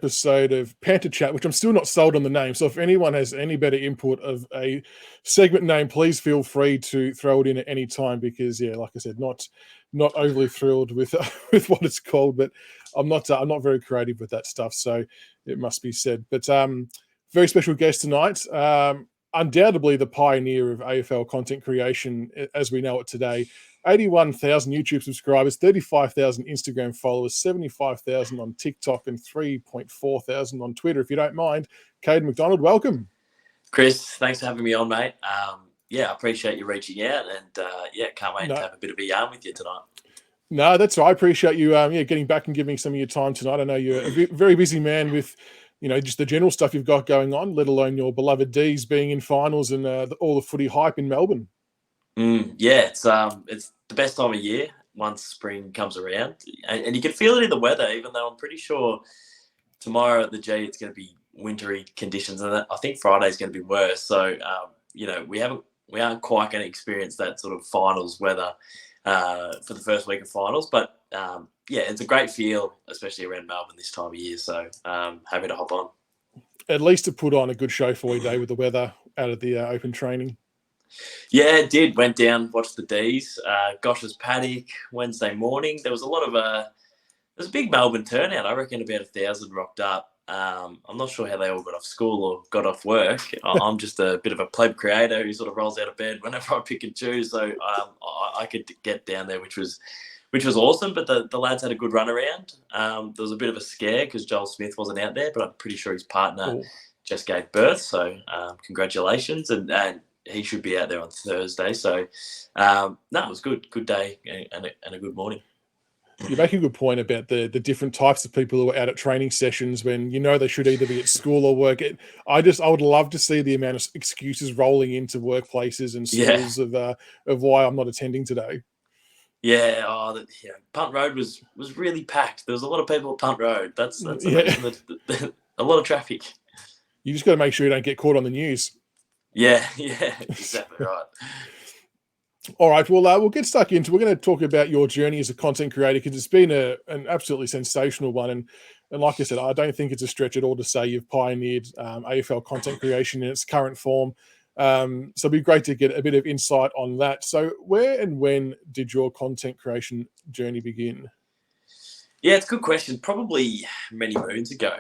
episode of Panther Chat, which I'm still not sold on the name. So if anyone has any better input of a segment name, please feel free to throw it in at any time because, yeah, like I said, not overly thrilled with with what it's called, but I'm not very creative with that stuff. So it must be said. But very special guest tonight. Undoubtedly the pioneer of AFL content creation as we know it today. 81,000 YouTube subscribers, 35,000 Instagram followers, 75,000 on TikTok, and 3.4 thousand on Twitter. If you don't mind, Caden MacDonald, welcome. Chris, thanks for having me on, mate. I appreciate you reaching out, and can't wait to have a bit of a yarn with you tonight. No, that's right. I appreciate you getting back and giving some of your time tonight. I know you're a very busy man with just the general stuff you've got going on, let alone your beloved D's being in finals and all the footy hype in Melbourne. It's the best time of year once spring comes around, and you can feel it in the weather. Even though I'm pretty sure tomorrow at the G it's going to be wintry conditions, and I think Friday's going to be worse. So we aren't quite going to experience that sort of finals weather for the first week of finals, but it's a great feel, especially around Melbourne this time of year. So happy to hop on. At least to put on a good show for you, day with the weather out of the open training. Yeah, it did. Went down, watched the D's. Gosh's paddock Wednesday morning. There was a big Melbourne turnout. I reckon about 1,000 rocked up. I'm not sure how they all got off school or got off work. I'm just a bit of a pleb creator who sort of rolls out of bed whenever I pick and choose. So I could get down there, which was awesome. But the lads had a good run around. There was a bit of a scare because Joel Smith wasn't out there, but I'm pretty sure his partner just gave birth. So congratulations, and he should be out there on Thursday. So, it was good. Good day and a good morning. You make a good point about the different types of people who are out at training sessions when they should either be at school or work. I would love to see the amount of excuses rolling into workplaces and schools of why I'm not attending today. Yeah, Punt Road was really packed. There was a lot of people at Punt Road. That's a lot of traffic. You just got to make sure you don't get caught on the news. Yeah, exactly right. All right, well, we'll get stuck into. We're going to talk about your journey as a content creator because it's been an absolutely sensational one, and like I said, I don't think it's a stretch at all to say you've pioneered AFL content creation in its current form. So it'd be great to get a bit of insight on that. So, where and when did your content creation journey begin? Yeah, it's a good question. Probably many moons ago.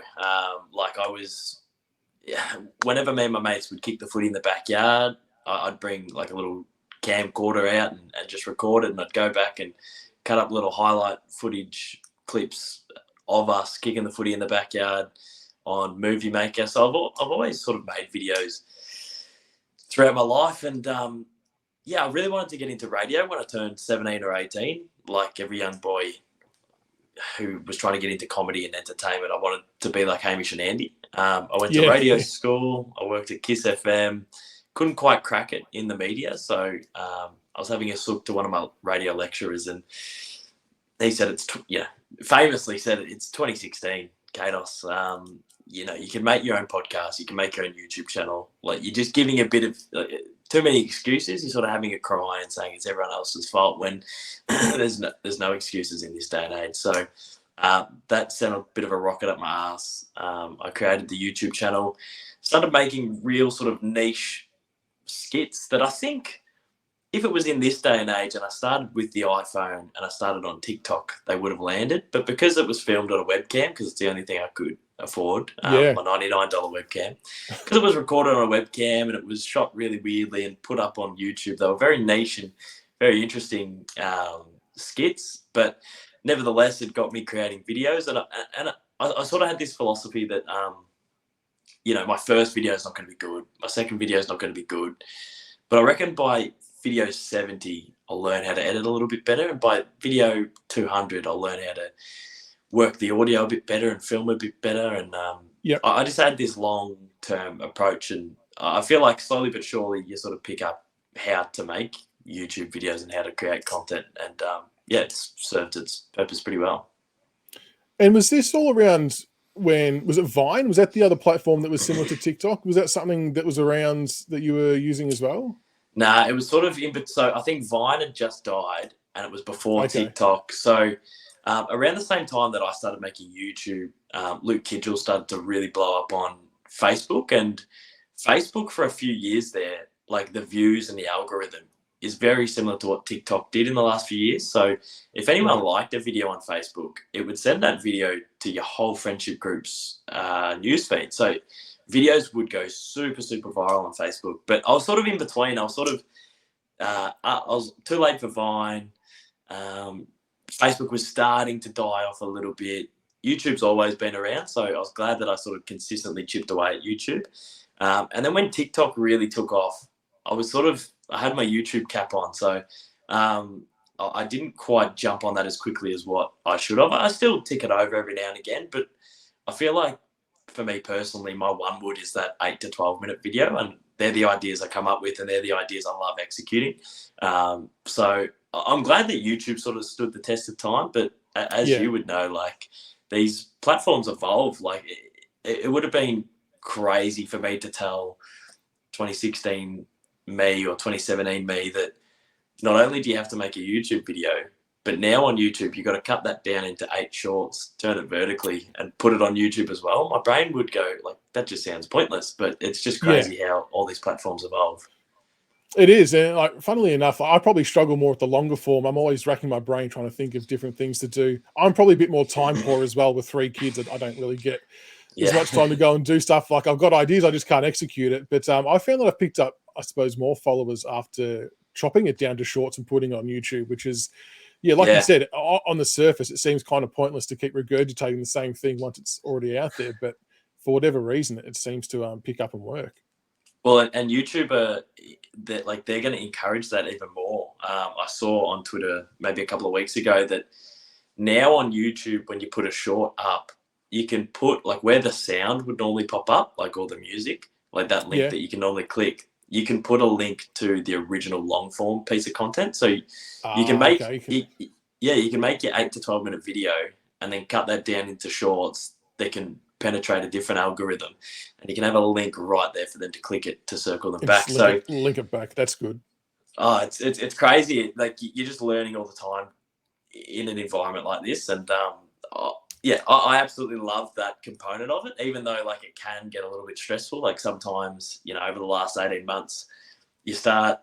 Whenever me and my mates would kick the footy in the backyard, I'd bring like a little camcorder out and just record it, and I'd go back and cut up little highlight footage clips of us kicking the footy in the backyard on Movie Maker. So I've always sort of made videos throughout my life, and I really wanted to get into radio when I turned 17 or 18, like every young boy who was trying to get into comedy and entertainment. I wanted to be like Hamish and Andy. I went to radio school. I worked at Kiss FM. Couldn't quite crack it in the media. So I was having a look to one of my radio lecturers, and he said famously said it's 2016, Kados. You can make your own podcast. You can make your own YouTube channel. Like, you're just giving a bit of too many excuses. You're sort of having a cry and saying it's everyone else's fault when there's no excuses in this day and age. So that sent a bit of a rocket up my ass. I created the YouTube channel, started making real sort of niche skits that I think if it was in this day and age and I started with the iPhone and I started on TikTok, they would have landed. But because it was filmed on a webcam, because it's the only thing I could afford, my $99 webcam, because it was recorded on a webcam and it was shot really weirdly and put up on YouTube, they were very niche and very interesting skits. But nevertheless, it got me creating videos. And I sort of had this philosophy that, my first video is not going to be good. My second video is not going to be good. But I reckon by video 70, I'll learn how to edit a little bit better. And by video 200, I'll learn how to work the audio a bit better and film a bit better. And I just had this long-term approach. And I feel like slowly but surely you sort of pick up how to make YouTube videos and how to create content. And, it's served its purpose pretty well. And was this all around was it Vine? Was that the other platform that was similar to TikTok? Was that something that was around that you were using as well? Nah, it was sort of so I think Vine had just died and it was before TikTok. So around the same time that I started making YouTube Luke Kidgel started to really blow up on Facebook, and Facebook for a few years there, like the views and the algorithm is very similar to what TikTok did in the last few years. So if anyone liked a video on Facebook, it would send that video to your whole friendship group's newsfeed. So videos would go super, super viral on Facebook. But I was sort of in between. I was sort of, I was too late for Vine. Facebook was starting to die off a little bit. YouTube's always been around, so I was glad that I sort of consistently chipped away at YouTube. And then when TikTok really took off, I had my YouTube cap on, so I didn't quite jump on that as quickly as what I should have. I still tick it over every now and again, but I feel like for me personally, my one wood is that 8 to 12 minute video, and they're the ideas I come up with, and they're the ideas I love executing. So I'm glad that YouTube sort of stood the test of time, but as you would know, like these platforms evolve. Like it would have been crazy for me to tell 2016 me or 2017 me that not only do you have to make a YouTube video, but now on YouTube, you've got to cut that down into 8 shorts, turn it vertically, and put it on YouTube as well. My brain would go, like, that just sounds pointless, but it's just crazy how all these platforms evolve. It is. And like, funnily enough, I probably struggle more with the longer form. I'm always racking my brain trying to think of different things to do. I'm probably a bit more time poor as well with 3 kids. I don't really get as much time to go and do stuff. Like I've got ideas, I just can't execute it. But I found that I've picked up, I suppose, more followers after chopping it down to shorts and putting it on YouTube, which is, like you said, on the surface, it seems kind of pointless to keep regurgitating the same thing once it's already out there. But for whatever reason, it seems to pick up and work. Well, and YouTube, they're going to encourage that even more. I saw on Twitter maybe a couple of weeks ago that now on YouTube, when you put a short up, you can put like where the sound would normally pop up, like all the music, like that link that you can normally click. You can put a link to the original long form piece of content. So you can make, you can make your 8 to 12 minute video and then cut that down into shorts. They can penetrate a different algorithm, and you can have a link right there for them to click it to circle them back. So link it back. That's good. Oh, it's crazy. Like you're just learning all the time in an environment like this, and I absolutely love that component of it. Even though like it can get a little bit stressful. Like sometimes, over the last 18 months, you start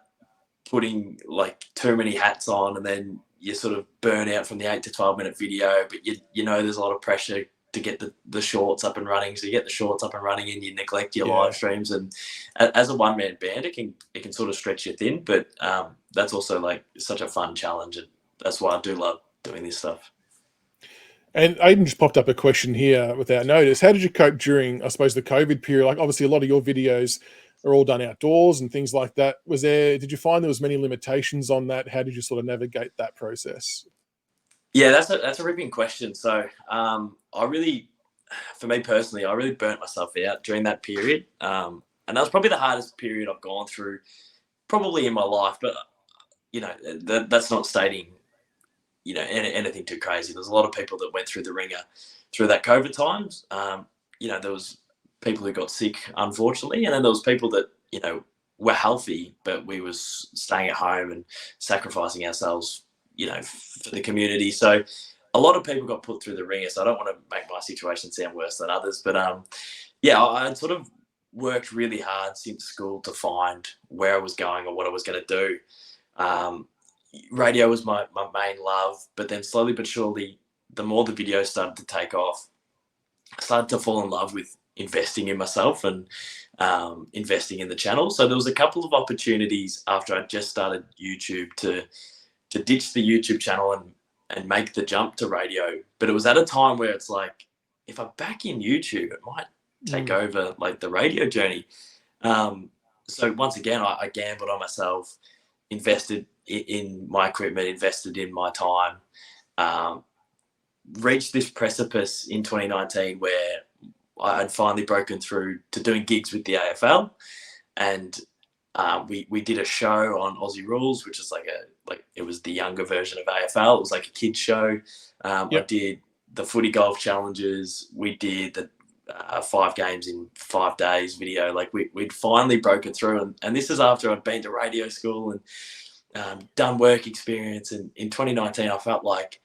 putting like too many hats on, and then you sort of burn out from the 8 to 12 minute video. But there's a lot of pressure to get the shorts up and running. So you get the shorts up and running and you neglect your live streams. And as a one-man band, it can sort of stretch you thin, but that's also like such a fun challenge. And that's why I do love doing this stuff. And Aiden just popped up a question here without notice. How did you cope during, I suppose, the COVID period? Like obviously a lot of your videos are all done outdoors and things like that. Did you find there was many limitations on that? How did you sort of navigate that process? Yeah, that's a ripping question. So for me personally, I really burnt myself out during that period. And that was probably the hardest period I've gone through probably in my life. But, that's not stating, anything too crazy. There's a lot of people that went through the ringer through that COVID times. There was people who got sick, unfortunately. And then there was people that, were healthy, but we was staying at home and sacrificing ourselves for the community. So a lot of people got put through the ringer. So I don't want to make my situation sound worse than others. But I sort of worked really hard since school to find where I was going or what I was going to do. Radio was my main love. But then slowly but surely, the more the videos started to take off, I started to fall in love with investing in myself and investing in the channel. So there was a couple of opportunities after I just started YouTube to ditch the YouTube channel and make the jump to radio. But it was at a time where it's like, if I'm back in YouTube, it might take over like the radio journey. So once again, I gambled on myself, invested in my equipment, invested in my time, reached this precipice in 2019 where I had finally broken through to doing gigs with the AFL. And we did a show on Aussie Rules, which is it was the younger version of AFL. It was like a kids show. I did the footy golf challenges. We did the 5 games in 5 days video. Like we'd finally broken through. And this is after I'd been to radio school and done work experience. And in 2019, I felt like,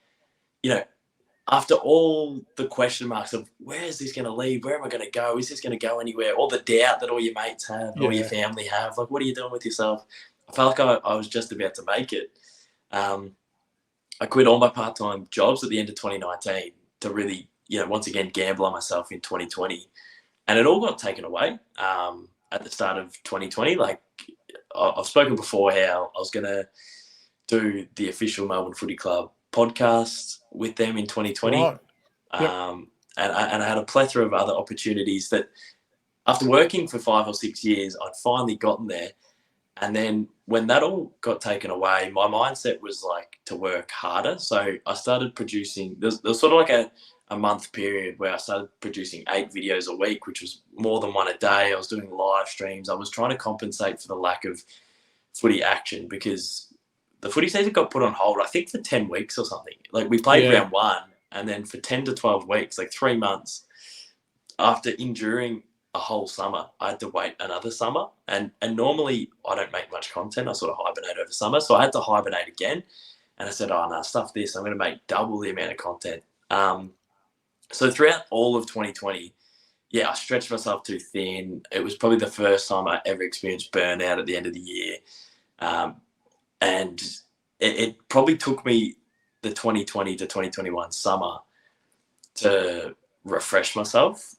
after all the question marks of where is this going to lead? Where am I going to go? Is this going to go anywhere? All the doubt that all your mates have and all your family have. Like, what are you doing with yourself? I felt like I was just about to make it. I quit all my part-time jobs at the end of 2019 to really, once again, gamble on myself in 2020. And it all got taken away at the start of 2020. Like, I've spoken before how I was going to do the official Melbourne Footy Club podcast with them in 2020. Right. Yep. And I had a plethora of other opportunities that after working for 5 or 6 years, I'd finally gotten there. And then when that all got taken away, my mindset was like to work harder. So I started producing, there's sort of like a month period where I started producing 8 videos a week, which was more than one a day. I was doing live streams. I was trying to compensate for the lack of footy action because the footy season got put on hold, I think for 10 weeks or something. Like we played round 1 and then for 10 to 12 weeks, like 3 months after enduring a whole summer, I had to wait another summer. And normally I don't make much content. I sort of hibernate over summer. So I had to hibernate again. And I said, oh, no, stuff this. I'm going to make double the amount of content. So throughout all of 2020, I stretched myself too thin. It was probably the first time I ever experienced burnout at the end of the year. And it probably took me the 2020 to 2021 summer to refresh myself.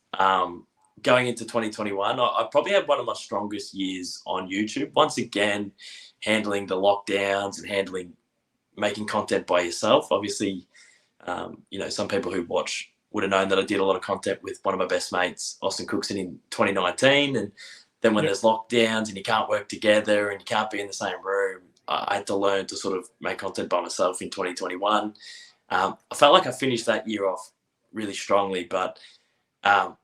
Going into 2021, I probably had one of my strongest years on YouTube. Once again, handling the lockdowns and making content by yourself. Obviously, some people who watch would have known that I did a lot of content with one of my best mates, Austin Cookson, in 2019. And then when there's lockdowns and you can't work together and you can't be in the same room, I had to learn to sort of make content by myself in 2021. I felt like I finished that year off really strongly, but that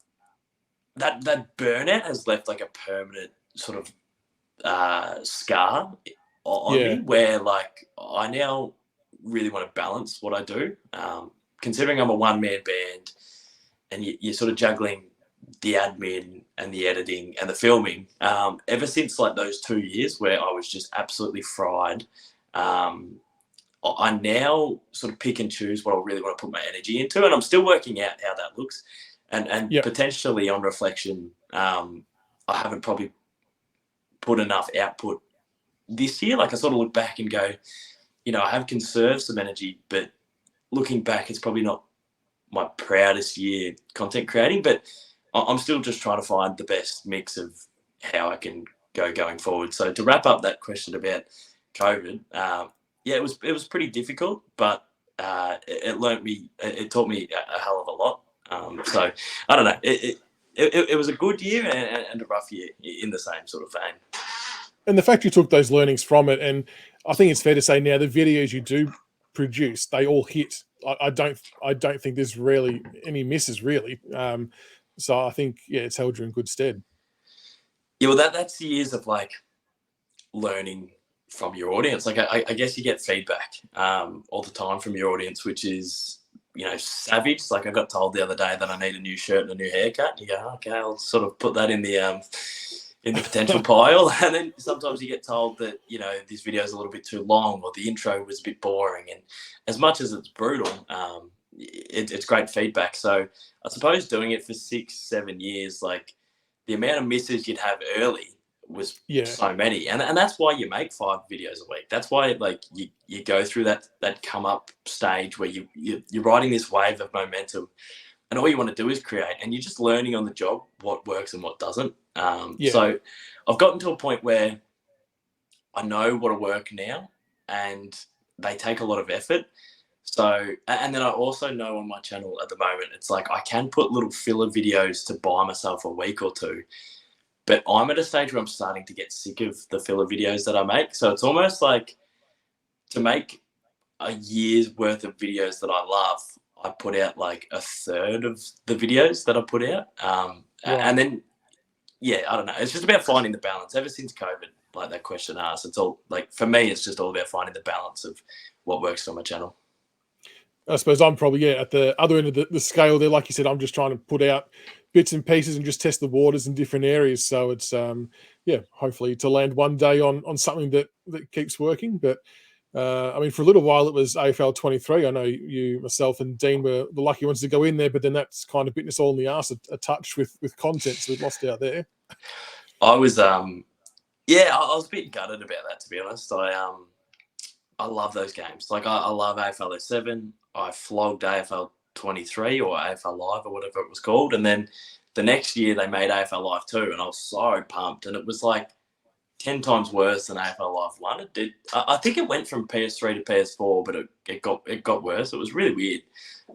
burnout has left like a permanent sort of scar on me where like I now really want to balance what I do. Considering I'm a one-man band and you're sort of juggling the admin and the editing and the filming, ever since like those 2 years where I was just absolutely fried, I now sort of pick and choose what I really want to put my energy into, and I'm still working out how that looks. And potentially on reflection, I haven't probably put enough output this year. Like I sort of look back and go, I have conserved some energy, but looking back, it's probably not my proudest year content creating, but I'm still just trying to find the best mix of how I can go going forward. So to wrap up that question about COVID, it was pretty difficult, but it taught me a hell of a lot. So I don't know. It was a good year and a rough year in the same sort of vein. And the fact you took those learnings from it, and I think it's fair to say now the videos you do produce, they all hit. I don't think there's really any misses really. So I think it's held you in good stead. Yeah, well, that's the years of like learning from your audience. Like I guess you get feedback all the time from your audience, which is savage. Like I got told the other day that I need a new shirt and a new haircut. You go, okay, I'll sort of put that in the potential pile. And then sometimes you get told that, this video is a little bit too long or the intro was a bit boring. And as much as it's brutal, it's great feedback. So I suppose doing it for 6-7 years, like the amount of misses you'd have early was so many. And that's why you make 5 videos a week. That's why like you go through that come up stage where you're riding this wave of momentum and all you want to do is create, and you're just learning on the job what works and what doesn't. So I've gotten to a point where I know what'll work now and they take a lot of effort. So, and then I also know on my channel at the moment, it's like I can put little filler videos to buy myself a week or two, but I'm at a stage where I'm starting to get sick of the filler videos that I make. So it's almost like to make a year's worth of videos that I love, I put out like a third of the videos that I put out. And then, I don't know. It's just about finding the balance. Ever since COVID, like that question asked, it's all like, for me, it's just all about finding the balance of what works for my channel. I suppose I'm probably at the other end of the scale there. Like you said, I'm just trying to put out bits and pieces and just test the waters in different areas. So it's hopefully to land one day on something that keeps working. But I mean, for a little while it was AFL 23. I know you, myself, and Dean were the lucky ones to go in there, but then that's kind of bitten us all in the arse a touch with content, so we lost out there. I was yeah, I was a bit gutted about that, to be honest. I love those games. Like I love AFL 7. I flogged AFL 23 or AFL Live or whatever it was called, and then the next year they made AFL Live 2, and I was so pumped, and it was like 10 times worse than AFL Live 1. It did. I think it went from PS3 to PS4, but it got worse. It was really weird.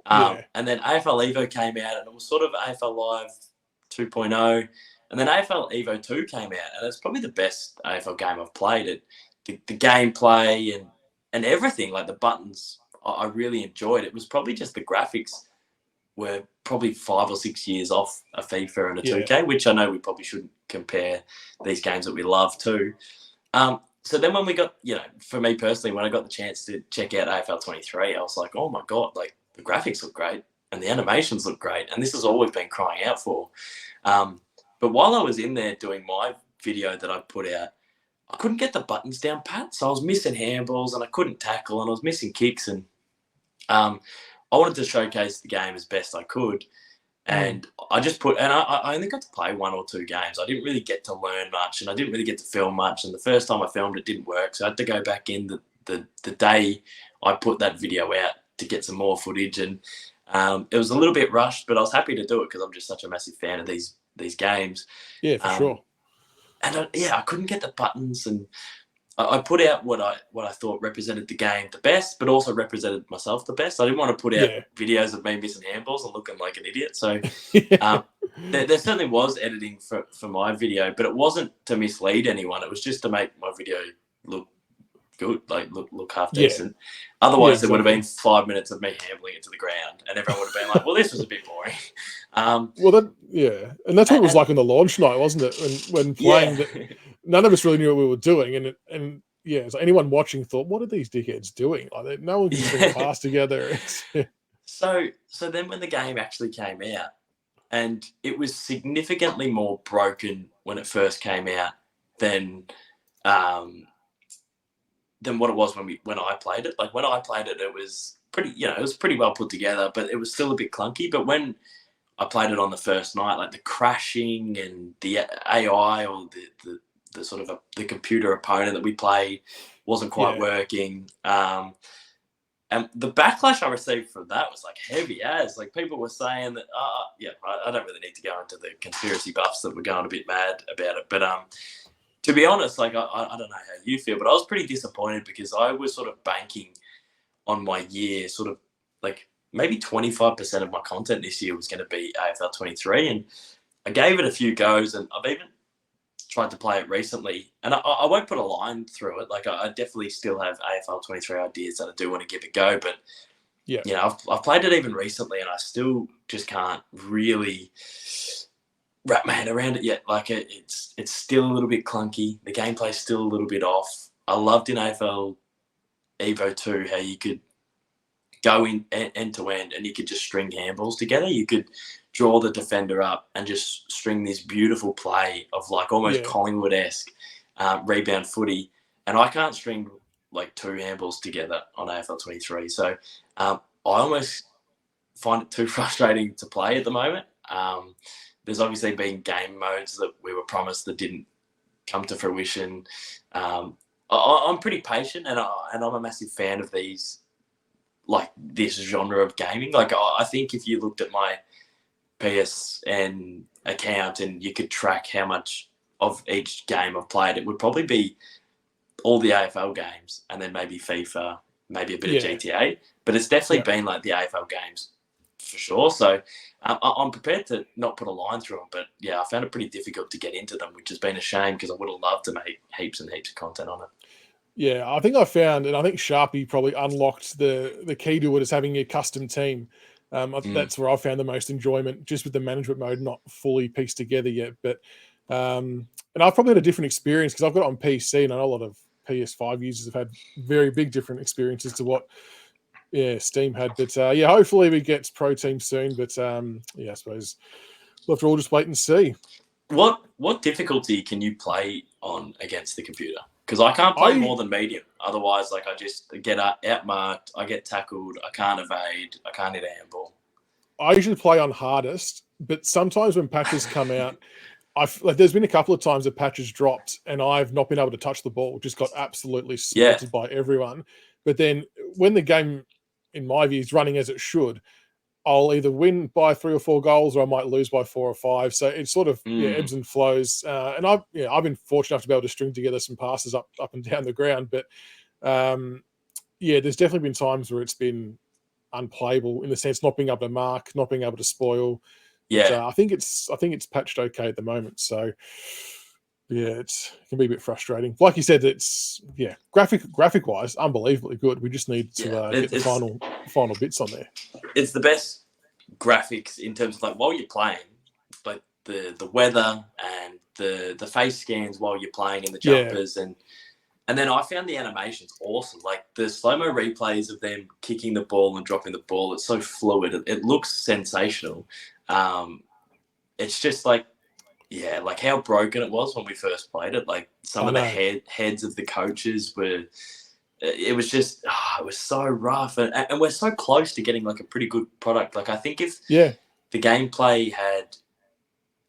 And then AFL Evo came out, and it was sort of AFL Live 2.0. And then AFL Evo 2 came out, and it's probably the best AFL game I've played. The gameplay and everything, like the buttons, I really enjoyed. It was probably just the graphics were probably 5 or 6 years off a FIFA and a 2K, which I know we probably shouldn't compare these games that we love to. So then when we got, for me personally, when I got the chance to check out AFL 23, I was like, oh my God, like the graphics look great and the animations look great. And this is all we've been crying out for. But while I was in there doing my video that I put out, I couldn't get the buttons down pat. So I was missing handballs and I couldn't tackle and I was missing kicks. And I wanted to showcase the game as best I could. And I just I only got to play 1 or 2 games. I didn't really get to learn much and I didn't really get to film much. And the first time I filmed, it didn't work. So I had to go back in the day I put that video out to get some more footage. And it was a little bit rushed, but I was happy to do it because I'm just such a massive fan of these games. Yeah, for sure. And I couldn't get the buttons, and I put out what I thought represented the game the best, but also represented myself the best. I didn't want to put out videos of me missing handballs and looking like an idiot. So there certainly was editing for my video, but it wasn't to mislead anyone. It was just to make my video look good, like look half decent. Otherwise, there would have been 5 minutes of me handling it to the ground, and everyone would have been like, "Well, this was a bit boring." And that's what it was like on the launch night, wasn't it? When playing, none of us really knew what we were doing, and so anyone watching thought, "What are these dickheads doing?" Like no one can string a pass together. So then when the game actually came out, and it was significantly more broken when it first came out than what it was when I played it. Like when I played it, it was pretty, it was pretty well put together, but it was still a bit clunky. But when I played it on the first night, like the crashing and the AI or the sort of the computer opponent that we played wasn't quite working. And the backlash I received from that was like heavy as. Like people were saying that, I don't really need to go into the conspiracy buffs that were going a bit mad about it. But to be honest, like I don't know how you feel, but I was pretty disappointed because I was sort of banking on my year, sort of like maybe 25% of my content this year was going to be AFL 23, and I gave it a few goes, and I've even tried to play it recently, and I won't put a line through it. Like I definitely still have AFL 23 ideas that I do want to give a go, but I've played it even recently, and I still just can't really wrap my head around it yet. Like it's still a little bit clunky. The gameplay's still a little bit off. I loved in AFL Evo 2 how you could go in end to end and you could just string handballs together. You could draw the defender up and just string this beautiful play of like almost Collingwood-esque rebound footy. And I can't string like 2 handballs together on AFL 23. So I almost find it too frustrating to play at the moment. There's obviously been game modes that we were promised that didn't come to fruition. I'm pretty patient, and I'm a massive fan of these, like this genre of gaming. Like I think if you looked at my PSN account and you could track how much of each game I've played, it would probably be all the AFL games and then maybe FIFA, maybe a bit of GTA. But it's definitely been like the AFL games for sure. So I'm prepared to not put a line through them, but I found it pretty difficult to get into them, which has been a shame because I would have loved to make heaps and heaps of content on it. Yeah, I think I found, and I think Sharpie probably unlocked the key to it is having a custom team. That's where I found the most enjoyment, just with the management mode not fully pieced together yet. But and I've probably had a different experience because I've got it on PC, and I know a lot of PS5 users have had very big different experiences to what Steam had. But hopefully we get Pro Team soon. But I suppose we'll have to all just wait and see. What difficulty can you play on against the computer? because I can't play I more than medium. Otherwise, like I just get outmarked, I get tackled, I can't evade, I can't hit a handball. I usually play on hardest, but sometimes when patches come out, like there's been a couple of times that patches dropped and I've not been able to touch the ball, just got absolutely Yeah, slaughtered by everyone. But then when the game, in my view, is running as it should, I'll either win by 3 or 4 goals or I might lose by 4 or 5. So it sort of ebbs and flows. And I've been fortunate enough to be able to string together some passes up and down the ground. But there's definitely been times where it's been unplayable in the sense not being able to mark, not being able to spoil. But yeah. I think it's patched okay at the moment. So it can be a bit frustrating. Like you said, it's graphic wise, unbelievably good. We just need to get the final bits on there. It's the best graphics in terms of like while you're playing, like the weather and the face scans while you're playing in the jumpers and then I found the animations awesome. Like the slow-mo replays of them kicking the ball and dropping the ball, it's so fluid. It looks sensational. It's just like how broken it was when we first played it. Like some of the heads of the coaches were, it was just, it was so rough. And we're so close to getting like a pretty good product. Like I think if the gameplay had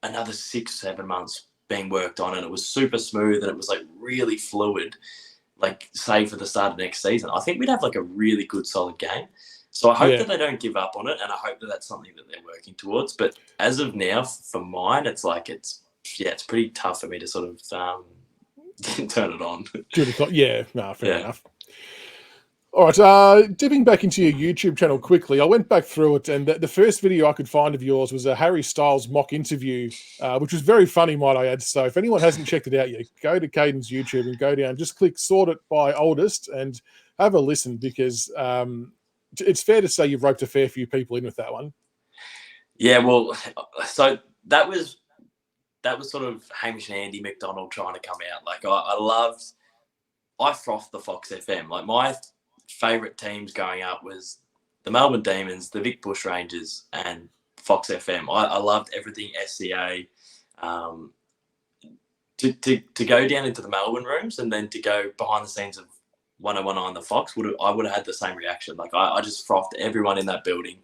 another 6-7 months being worked on and it was super smooth and it was like really fluid, like say for the start of next season, I think we'd have like a really good solid game. So I hope that they don't give up on it, and I hope that that's something that they're working towards. But as of now, for mine, it's like it's pretty tough for me to sort of turn it on. Fair enough. All right, dipping back into your YouTube channel quickly, I went back through it, and the first video I could find of yours was a Harry Styles mock interview, which was very funny, might I add. So if anyone hasn't checked it out yet, go to Caden's YouTube and go down, just click sort it by oldest and have a listen, because it's fair to say you've roped a fair few people in with that one. Yeah, well, so that was sort of Hamish and Andy MacDonald trying to come out. Like I frothed the Fox FM. Like my favourite teams going up was the Melbourne Demons, the Vic Bush Rangers, and Fox FM. I loved everything SCA. To go down into the Melbourne rooms and then to go behind the scenes of 1019 the Fox, I would have had the same reaction. Like I just frothed everyone in that building.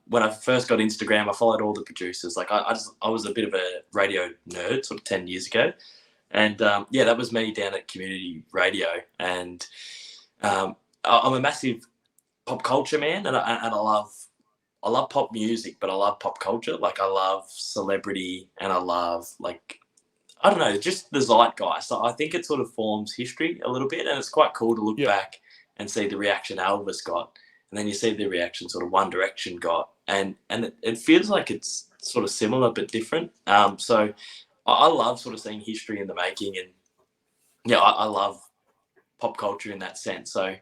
When I first got Instagram, I followed all the producers. Like I was a bit of a radio nerd sort of 10 years ago. And that was me down at community radio. And I'm a massive pop culture man, and I love pop music, but I love pop culture. Like I love celebrity, and I love I don't know, just the zeitgeist. So I think it sort of forms history a little bit, and it's quite cool to look back and see the reaction Elvis got, and then you see the reaction sort of One Direction got, and it feels like it's sort of similar but different. So I love sort of seeing history in the making, and I love pop culture in that sense. So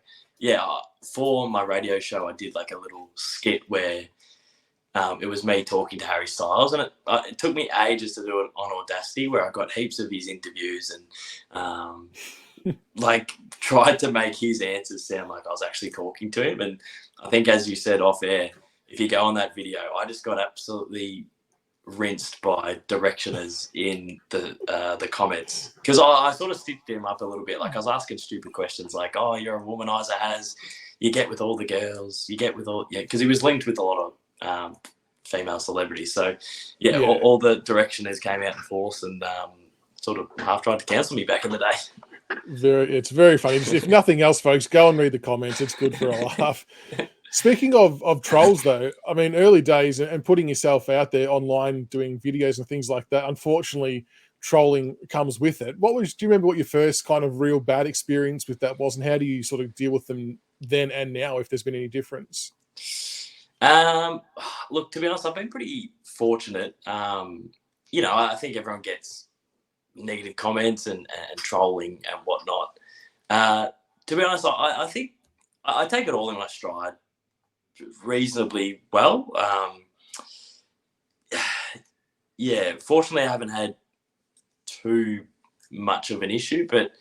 for my radio show, I did like a little skit where it was me talking to Harry Styles, and it took me ages to do it on Audacity, where I got heaps of his interviews and tried to make his answers sound like I was actually talking to him. And I think, as you said off air, if you go on that video, I just got absolutely rinsed by directioners in the comments, because I sort of stitched him up a little bit. Like I was asking stupid questions like, "Oh, you're a womanizer, you get with all the girls, you get with all," because he was linked with a lot of female celebrities. So all the directioners came out in force and sort of half tried to cancel me back in the day. It's very funny. If nothing else, folks, go and read the comments. It's good for a laugh. Speaking of trolls, though, I mean, early days and putting yourself out there online, doing videos and things like that, unfortunately, trolling comes with it. Do you remember what your first kind of real bad experience with that was, and how do you sort of deal with them then and now, if there's been any difference? Look, to be honest, I've been pretty fortunate. I think everyone gets negative comments and trolling and whatnot. To be honest, I think I take it all in my stride reasonably well. Fortunately, I haven't had too much of an issue, but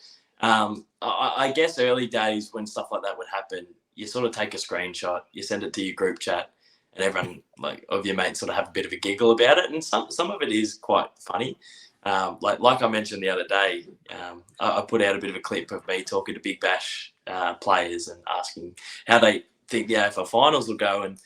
I guess early days when stuff like that would happen, you sort of take a screenshot, you send it to your group chat, and everyone of your mates sort of have a bit of a giggle about it, and some of it is quite funny. Like I mentioned the other day, I put out a bit of a clip of me talking to Big Bash players and asking how they think the AFL finals will go. And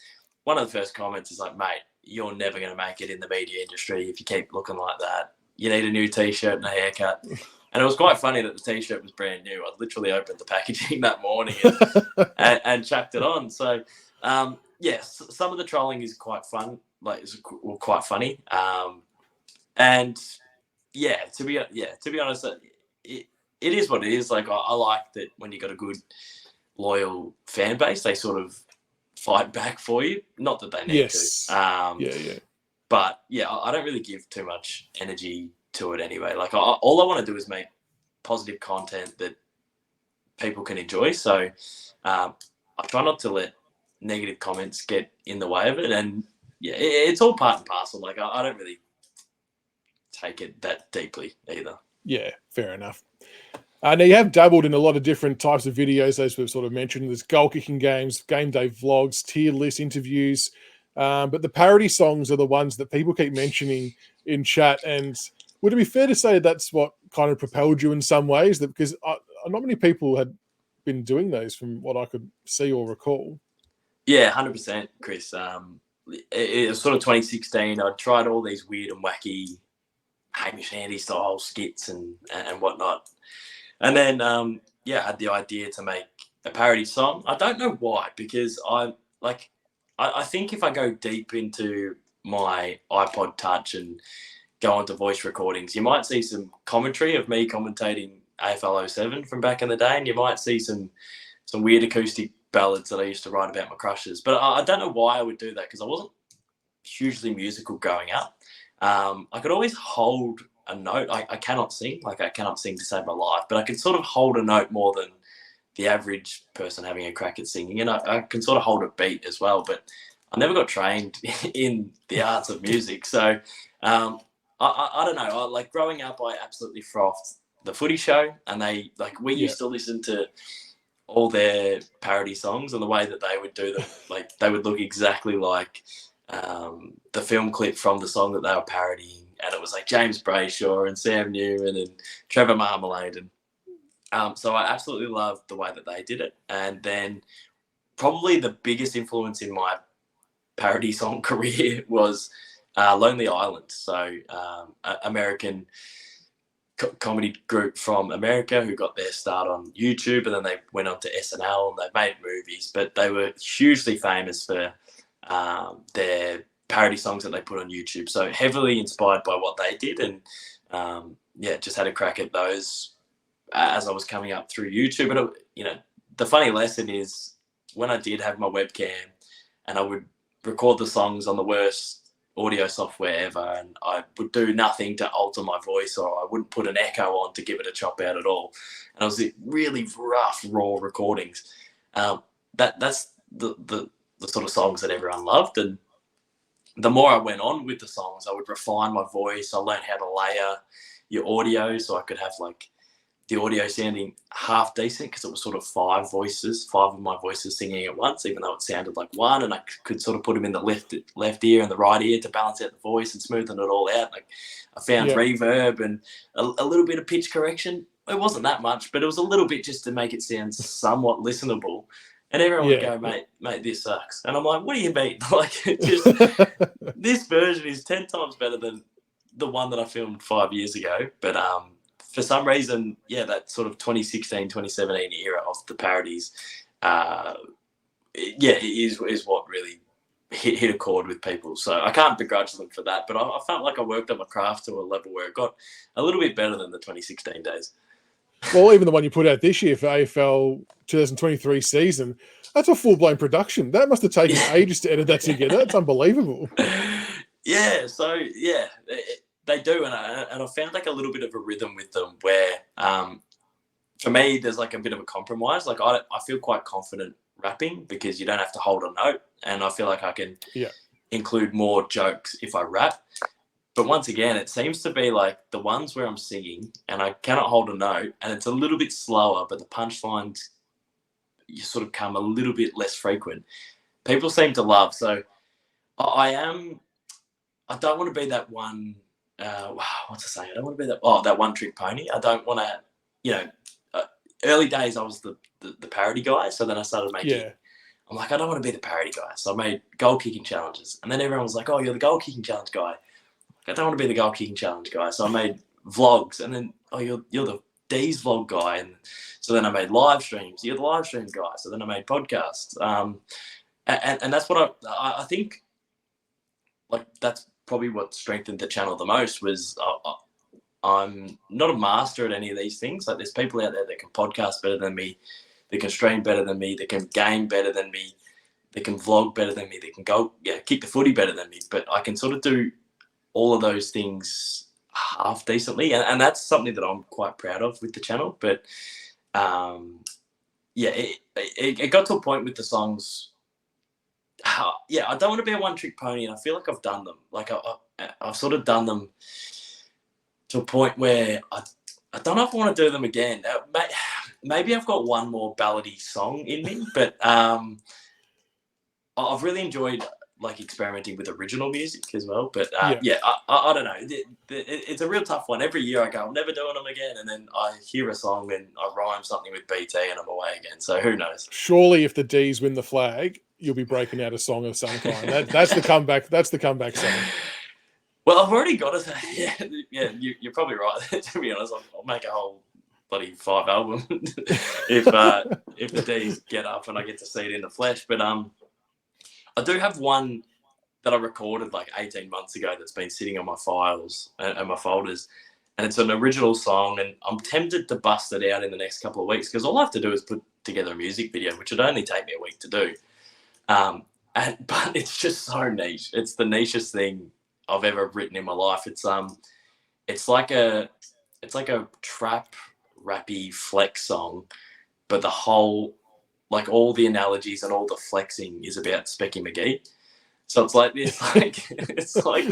one of the first comments is like, mate, you're never going to make it in the media industry if you keep looking like that. You need a new T-shirt and a haircut. And it was quite funny that the T-shirt was brand new. I literally opened the packaging that morning and chucked it on. So, yes, some of the trolling is quite fun, quite funny. And to be honest, it is what it is. Like I like that when you got a good, loyal fan base, they sort of fight back for you. Not that they need to. But yeah, I don't really give too much energy to it anyway. Like all I want to do is make positive content that people can enjoy. So I try not to let negative comments get in the way of it. And yeah, it's all part and parcel. Like I don't really take it that deeply either. Yeah, fair enough. Now you have dabbled in a lot of different types of videos, as we've sort of mentioned. There's goal kicking games, game day vlogs, tier list interviews. But the parody songs are the ones that people keep mentioning in chat. And would it be fair to say that's what kind of propelled you in some ways? That because not many people had been doing those from what I could see or recall. Yeah, 100%, Chris. It was sort of 2016. I tried all these weird and wacky Hamish and Andy style skits and whatnot. And then, I had the idea to make a parody song. I don't know why, because I think if I go deep into my iPod Touch and go onto voice recordings, you might see some commentary of me commentating AFL 07 from back in the day, and you might see some weird acoustic ballads that I used to write about my crushes. But I don't know why I would do that, because I wasn't hugely musical growing up. I could always hold a note. I cannot sing. Like, I cannot sing to save my life, but I can sort of hold a note more than the average person having a crack at singing. And I can sort of hold a beat as well, but I never got trained in the arts of music. So I don't know. Like growing up, I absolutely frothed the Footy Show, and we used to listen to all their parody songs, and the way that they would do them, like they would look exactly like the film clip from the song that they were parodying. And it was like James Brayshaw and Sam Newman and Trevor Marmalade. And so I absolutely loved the way that they did it. And then probably the biggest influence in my parody song career was Lonely Island. So American comedy group from America who got their start on YouTube, and then they went on to SNL and they made movies. But they were hugely famous for their parody songs that they put on YouTube. So heavily inspired by what they did, and just had a crack at those as I was coming up through YouTube. But the funny lesson is when I did have my webcam and I would record the songs on the worst audio software ever, and I would do nothing to alter my voice, or I wouldn't put an echo on to give it a chop out at all. And it was really rough, raw recordings. That's the sort of songs that everyone loved. And the more I went on with the songs, I would refine my voice. I learned how to layer your audio so I could have like the audio sounding half decent, because it was sort of five of my voices singing at once, even though it sounded like one, and I could sort of put them in the left ear and the right ear to balance out the voice and smoothen it all out. Like I found reverb and a little bit of pitch correction. It wasn't that much, but it was a little bit just to make it sound somewhat listenable. And everyone would go, mate, this sucks. And I'm like, what do you mean? Like, this version is 10 times better than the one that I filmed 5 years ago. But for some reason, that sort of 2016, 2017 era of the parodies, is what really hit a chord with people. So I can't begrudge them for that. But I felt like I worked on my craft to a level where it got a little bit better than the 2016 days. Well, even the one you put out this year for AFL 2023 season, that's a full-blown production. That must have taken ages to edit that together. It's unbelievable. Yeah, so, they do. And I found like a little bit of a rhythm with them where, for me, there's like a bit of a compromise. Like I feel quite confident rapping because you don't have to hold a note. And I feel like I can include more jokes if I rap. But once again, it seems to be like the ones where I'm singing and I cannot hold a note and it's a little bit slower, but the punchlines you sort of come a little bit less frequent. People seem to love. So I don't want to be that one what's the saying? I don't want to be that one trick pony. I don't want to, early days I was the parody guy. So then I started making, Yeah. I'm like, I don't want to be the parody guy. So I made goal kicking challenges. And then everyone was like, oh, you're the goal kicking challenge guy. I don't want to be the goal kicking challenge guy. So I made vlogs. And then, oh, you're the D's vlog guy. And so then I made live streams. You're the live streams guy. So then I made podcasts. And that's what I think, like, that's probably what strengthened the channel the most was I'm not a master at any of these things. Like, there's people out there that can podcast better than me, that can stream better than me, that can game better than me, that can vlog better than me, that can kick the footy better than me. But I can sort of do all of those things half decently. And that's something that I'm quite proud of with the channel. But it got to a point with the songs. I don't want to be a one-trick pony, and I feel like I've done them. Like I've sort of done them to a point where I don't know if I want to do them again. Maybe I've got one more ballady song in me, but I've really enjoyed like experimenting with original music as well. But I don't know. It's a real tough one. Every year I go, I'm never doing them again, and then I hear a song and I rhyme something with BT, and I'm away again. So who knows? Surely, if the D's win the flag, you'll be breaking out a song of some kind. That's the comeback. That's the comeback song. Well, I've already got it. Yeah, you're probably right. To be honest, I'll make a whole bloody 5 album if the D's get up and I get to see it in the flesh. But I do have one that I recorded like 18 months ago that's been sitting on my files and my folders, and it's an original song. And I'm tempted to bust it out in the next couple of weeks because all I have to do is put together a music video, which would only take me a week to do. But it's just so niche. It's the nichest thing I've ever written in my life. It's like a trap rappy flex song, but the whole, like, all the analogies and all the flexing is about Specky McGee. So it's like this, it's like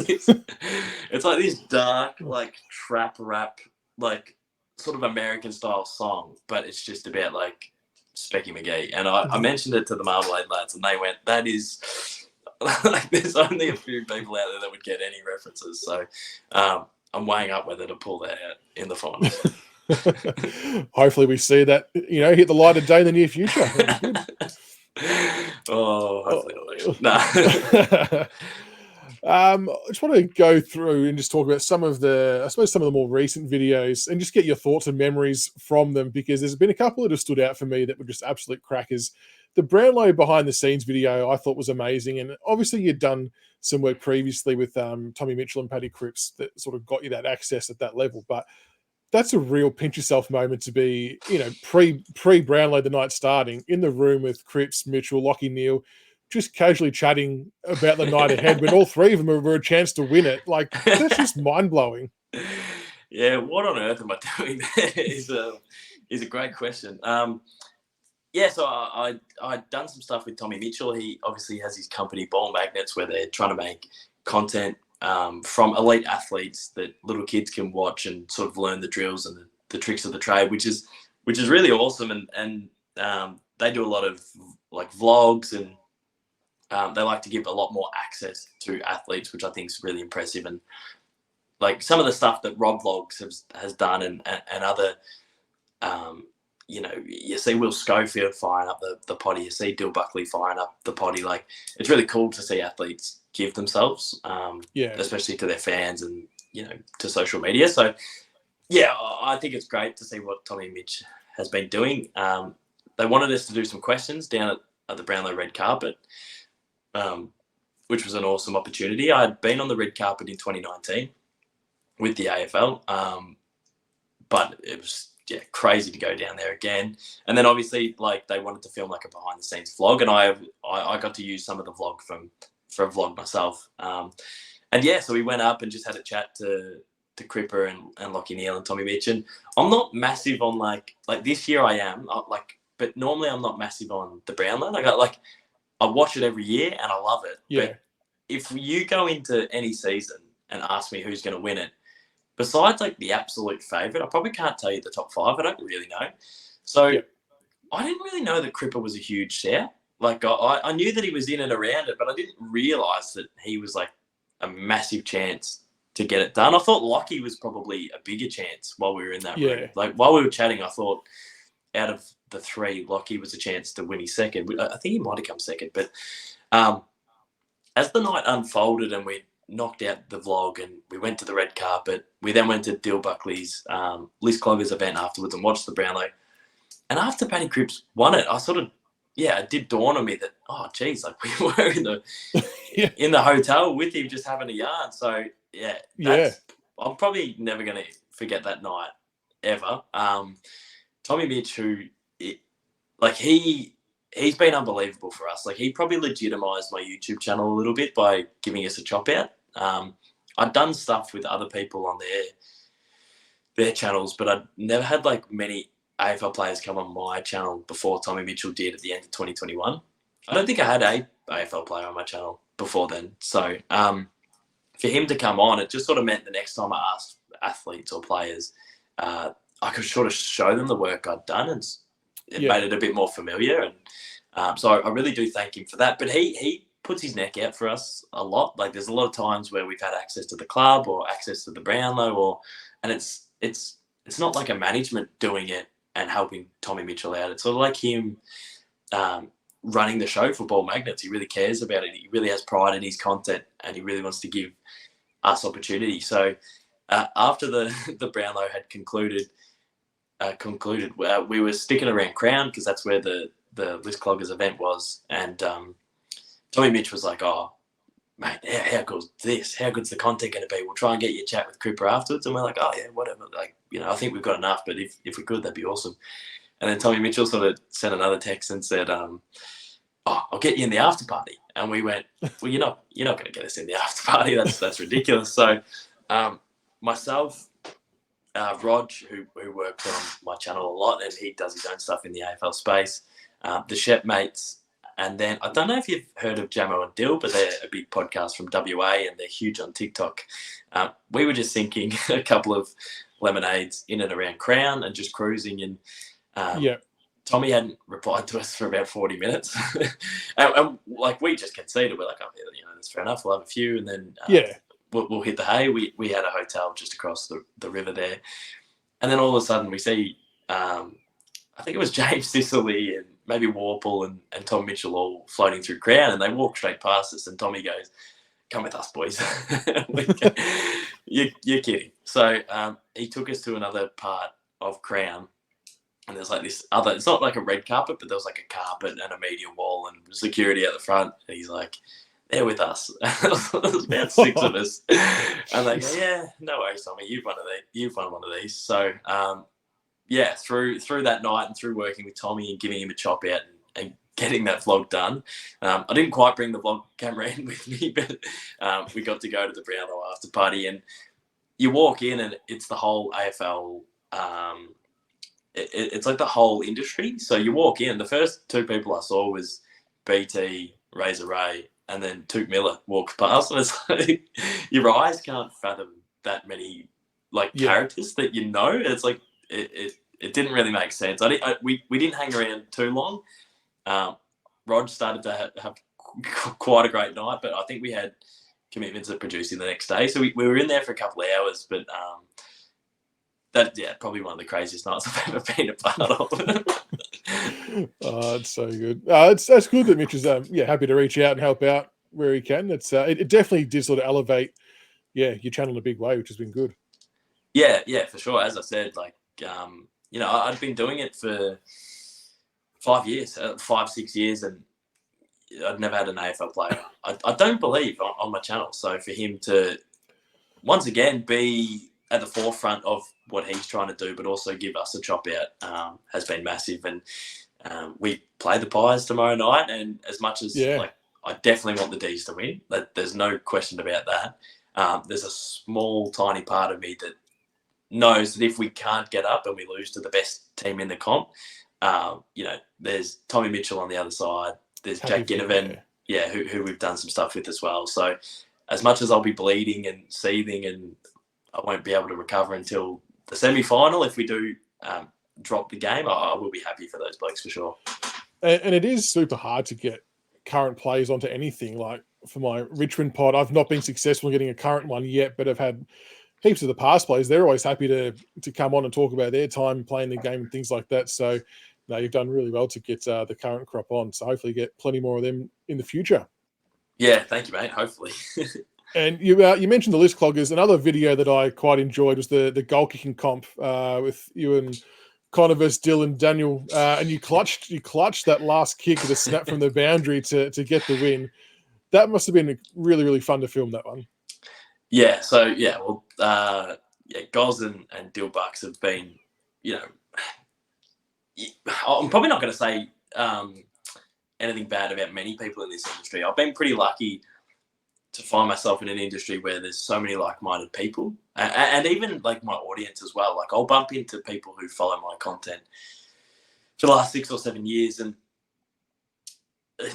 this dark, like, trap rap, like, sort of American style song, but it's just about like Specky McGee. And I mentioned it to the Marmalade lads, and they went, "That is." Like, there's only a few people out there that would get any references. So I'm weighing up whether to pull that out in the finals. Hopefully we see that, hit the light of day in the near future. Hopefully not. No. I just want to go through and just talk about some of the more recent videos and just get your thoughts and memories from them, because there's been a couple that have stood out for me that were just absolute crackers. The Brownlow behind the scenes video I thought was amazing. And obviously you'd done some work previously with Tommy Mitchell and Paddy Cripps that sort of got you that access at that level. But that's a real pinch yourself moment to be, pre Brownlow the night starting in the room with Cripps, Mitchell, Lockie Neal, just casually chatting about the night ahead when all three of them were a chance to win it. Like, that's just mind blowing. Yeah, what on earth am I doing there is a great question. So I'd done some stuff with Tommy Mitchell. He obviously has his company Ball Magnets, where they're trying to make content from elite athletes that little kids can watch and sort of learn the drills and the tricks of the trade, which is really awesome. And they do a lot of like vlogs, and they like to give a lot more access to athletes, which I think is really impressive. And like some of the stuff that Rob Vlogs has done and other, you see Will Schofield firing up the potty, you see Dill Buckley firing up the potty. Like, it's really cool to see athletes give themselves, especially to their fans and, to social media. So, yeah, I think it's great to see what Tommy and Mitch has been doing. They wanted us to do some questions down at the Brownlow red carpet, which was an awesome opportunity. I had been on the red carpet in 2019 with the AFL, but it was crazy to go down there again. And then obviously, like, they wanted to film like a behind the scenes vlog, and I got to use some of the vlog for a vlog myself. So we went up and just had a chat to Cripper and Lockie Neal and Tommy Mitch. And I'm not massive on like this year I am but normally I'm not massive on the Brownlow. I watch it every year and I love it. Yeah. But if you go into any season and ask me who's going to win it, besides like the absolute favourite, I probably can't tell you the top 5. I don't really know. So I didn't really know that Cripper was a huge shout. Like, I knew that he was in and around it, but I didn't realise that he was like a massive chance to get it done. I thought Lockie was probably a bigger chance while we were in that room. Yeah. Like while we were chatting, I thought out of the three, Lockie was a chance to win his second. I think he might have come second, but as the night unfolded and we knocked out the vlog and we went to the red carpet, we then went to Dill Buckley's Liz Clogger's event afterwards and watched the Brownlow. And after Paddy Cripps won it, I sort of, it did dawn on me that, oh, geez, like we were in the in the hotel with him just having a yarn. So, I'm probably never going to forget that night ever. Tommy Mitch, he's been unbelievable for us. Like, he probably legitimised my YouTube channel a little bit by giving us a chop out. I'd done stuff with other people on their channels, but I'd never had, like, many AFL players come on my channel before Tommy Mitchell did at the end of 2021. I don't think I had a AFL player on my channel before then. So for him to come on, it just sort of meant the next time I asked athletes or players, I could sort of show them the work I'd done, and it made it a bit more familiar. And so I really do thank him for that. But he puts his neck out for us a lot. Like, there's a lot of times where we've had access to the club or access to the Brownlow, and it's not like a management doing it and helping Tommy Mitchell out. It's sort of like him running the show for Ball Magnets. He really cares about it. He really has pride in his content, and he really wants to give us opportunity. So after the Brownlow had concluded, we were sticking around Crown because that's where the List Cloggers event was. And Tommy Mitch was like, oh, mate, how good's this? How good's the content going to be? We'll try and get you a chat with Cripper afterwards. And we're like, oh, yeah, whatever. Like, I think we've got enough, but if we could, that'd be awesome. And then Tommy Mitchell sort of sent another text and said, I'll get you in the after party. And we went, well, you're not going to get us in the after party. That's ridiculous. So myself, Rog, who works on my channel a lot, and he does his own stuff in the AFL space, the Shep mates, and then I don't know if you've heard of Jamo and Dill, but they're a big podcast from WA and they're huge on TikTok. We were just thinking a couple of lemonades in and around Crown and just cruising, and Tommy hadn't replied to us for about 40 minutes. and like, we just conceded. We're like, oh, that's fair enough. We'll have a few, and then we'll hit the hay. We had a hotel just across the river there. And then all of a sudden we see, I think it was James Sicily and maybe Warple and Tom Mitchell all floating through Crown, and they walk straight past us, and Tommy goes, come with us, boys. You're kidding. So he took us to another part of Crown, and there's like this other, it's not like a red carpet, but there was like a carpet and a media wall and security at the front. And he's like, they're with us. There's about 6 of us. And they go, yeah, no worries, Tommy. You've won one of these. So, through that night and through working with Tommy and giving him a chop out and getting that vlog done, I didn't quite bring the vlog camera in with me, but we got to go to the Brownlow after party. And you walk in and it's the whole AFL, it's like the whole industry. So you walk in, the first 2 people I saw was BT, Razor Ray, and then Toot Miller walked past, and it's like your eyes can't fathom that many characters that you know. It's like it didn't really make sense. We didn't hang around too long. Rod started to have quite a great night, but I think we had commitments of producing the next day, so we were in there for a couple of hours. But probably one of the craziest nights I've ever been a part of. Oh, it's so good. That's good that Mitch is happy to reach out and help out where he can. It's it definitely did sort of elevate your channel in a big way, which has been good. Yeah, for sure. As I said, I'd been doing it for 5-6 years, and I'd never had an AFL player. I don't believe on my channel. So for him to once again be at the forefront of what he's trying to do, but also give us a chop out, has been massive. And we play the Pies tomorrow night, and as much as I definitely want the D's to win, there's no question about that. There's a small, tiny part of me that knows that if we can't get up and we lose to the best team in the comp, there's Tommy Mitchell on the other side. There's Jack Ginnivan, who we've done some stuff with as well. So as much as I'll be bleeding and seething and I won't be able to recover until the semi-final, if we do drop the game, I will be happy for those blokes for sure. And it is super hard to get current players onto anything. Like, for my Richmond pod. I've not been successful in getting a current one yet, but I've had heaps of the past players. They're always happy to come on and talk about their time playing the game and things like that. So, no, you've done really well to get the current crop on. So hopefully you get plenty more of them in the future. Yeah, thank you, mate. Hopefully. And you mentioned the list cloggers. Another video that I quite enjoyed was the goal kicking comp with you and Connor versus Dylan Daniel, and you clutched that last kick with a snap from the boundary to get the win. That must have been really, really fun to film that one. Yeah. So yeah, well, Goz and Dill Bucks have been, you know, I'm probably not going to say anything bad about many people in this industry. I've been pretty lucky to find myself in an industry where there's so many like-minded people, and even like my audience as well. Like I'll bump into people who follow my content for the last 6 or 7 years, and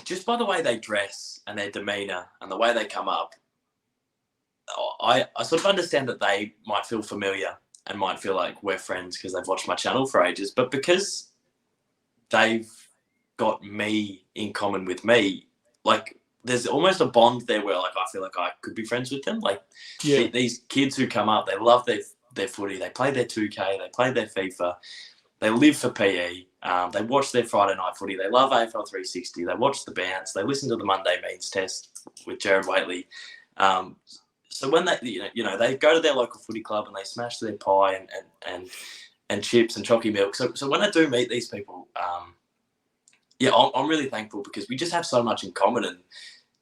just by the way they dress and their demeanor and the way they come up, I sort of understand that they might feel familiar and might feel like we're friends because they've watched my channel for ages, but because they've got me in common with me, like there's almost a bond there where like I feel like I could be friends with them. Like these kids who come up, they love their footy, they play their 2K, they play their FIFA, they live for PE, they watch their Friday night footy, they love AFL 360, they watch the bounce, they listen to the Monday means test with Jared Waitley. So when they they go to their local footy club and they smash their pie and chips and chalky milk. So when I do meet these people, I'm really thankful because we just have so much in common, and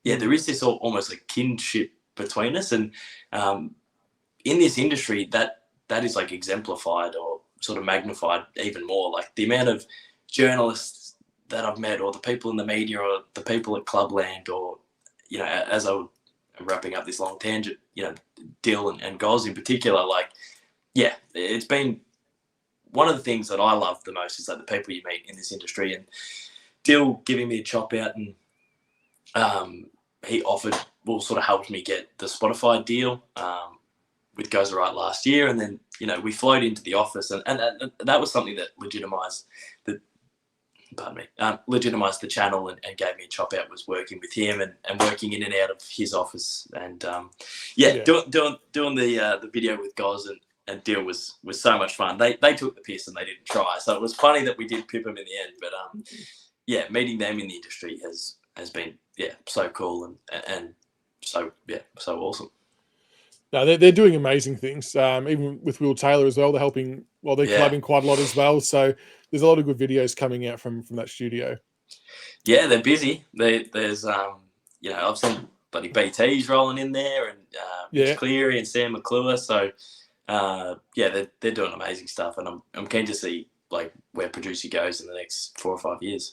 there is this almost a kinship between us, and in this industry that is like exemplified or sort of magnified even more. Like the amount of journalists that I've met, or the people in the media, or the people at Clubland, or as I'm wrapping up this long tangent, Dill and Goz in particular, it's been one of the things that I love the most is like the people you meet in this industry, and Dill giving me a chop out, and he sort of helped me get the Spotify deal with Goes Right last year, and then we flowed into the office, and that was something that legitimized the channel and gave me a chop out, was working with him and working in and out of his office, and doing the video with Goz and Dill was so much fun. They took the piss and they didn't try, so it was funny that we did pip them in the end, but meeting them in the industry has been so cool and so awesome. No, they're doing amazing things. Even with Will Taylor as well, they're helping. Well, they're collabing quite a lot as well. So there's a lot of good videos coming out from that studio. Yeah, they're busy. There's I've seen bloody BTs rolling in there, and Mitch Cleary and Sam McClure. So they're doing amazing stuff, and I'm keen to see like where Producer goes in the next 4 or 5 years.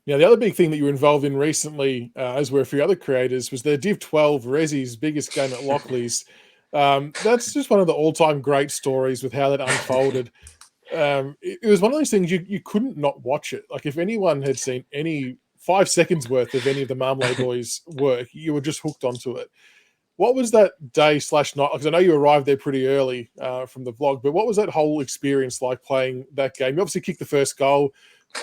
Now, the other big thing that you were involved in recently, as were a few other creators, was the Div 12 Ressies biggest game at Lockley's. That's just one of the all-time great stories with how that unfolded. It was one of those things you couldn't not watch it. Like if anyone had seen any 5 seconds worth of any of the Marmalade Boys' work, you were just hooked onto it. What was that day/night? Because I know you arrived there pretty early from the vlog, but what was that whole experience like playing that game? You obviously kicked the first goal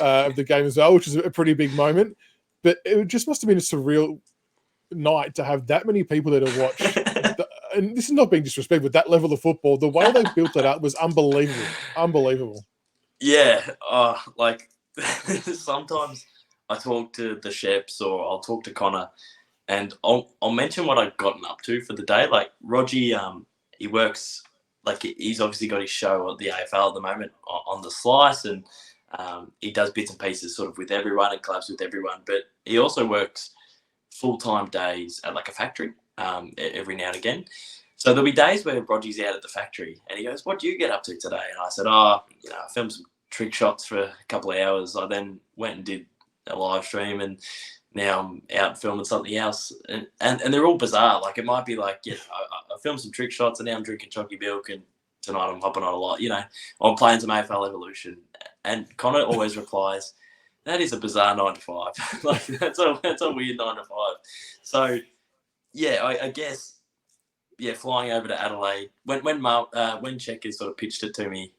of the game as well, which is a pretty big moment, but it just must have been a surreal night to have that many people there to watch. And this is not being disrespectful, but that level of football, the way they built it up was unbelievable. Yeah, sometimes I talk to the Sheps or I'll talk to Connor, and I'll mention what I've gotten up to for the day. Like Rogie, he works, like he's obviously got his show at the AFL at the moment on the Slice, and he does bits and pieces sort of with everyone and collabs with everyone, but he also works full-time days at like a factory every now and again. So there'll be days where Rogie's out at the factory and he goes, "What do you get up to today?" And I said, I filmed some trick shots for a couple of hours. I then went and did a live stream, and now I'm out filming something else. And they're all bizarre. Like it might be like, I filmed some trick shots and now I'm drinking chalky milk, and tonight I'm hopping on a lot, I'm playing some AFL Evolution. And Connor always replies, "That is a bizarre 9 to 5. Like that's a weird 9 to 5. So I guess flying over to Adelaide when Checkers sort of pitched it to me,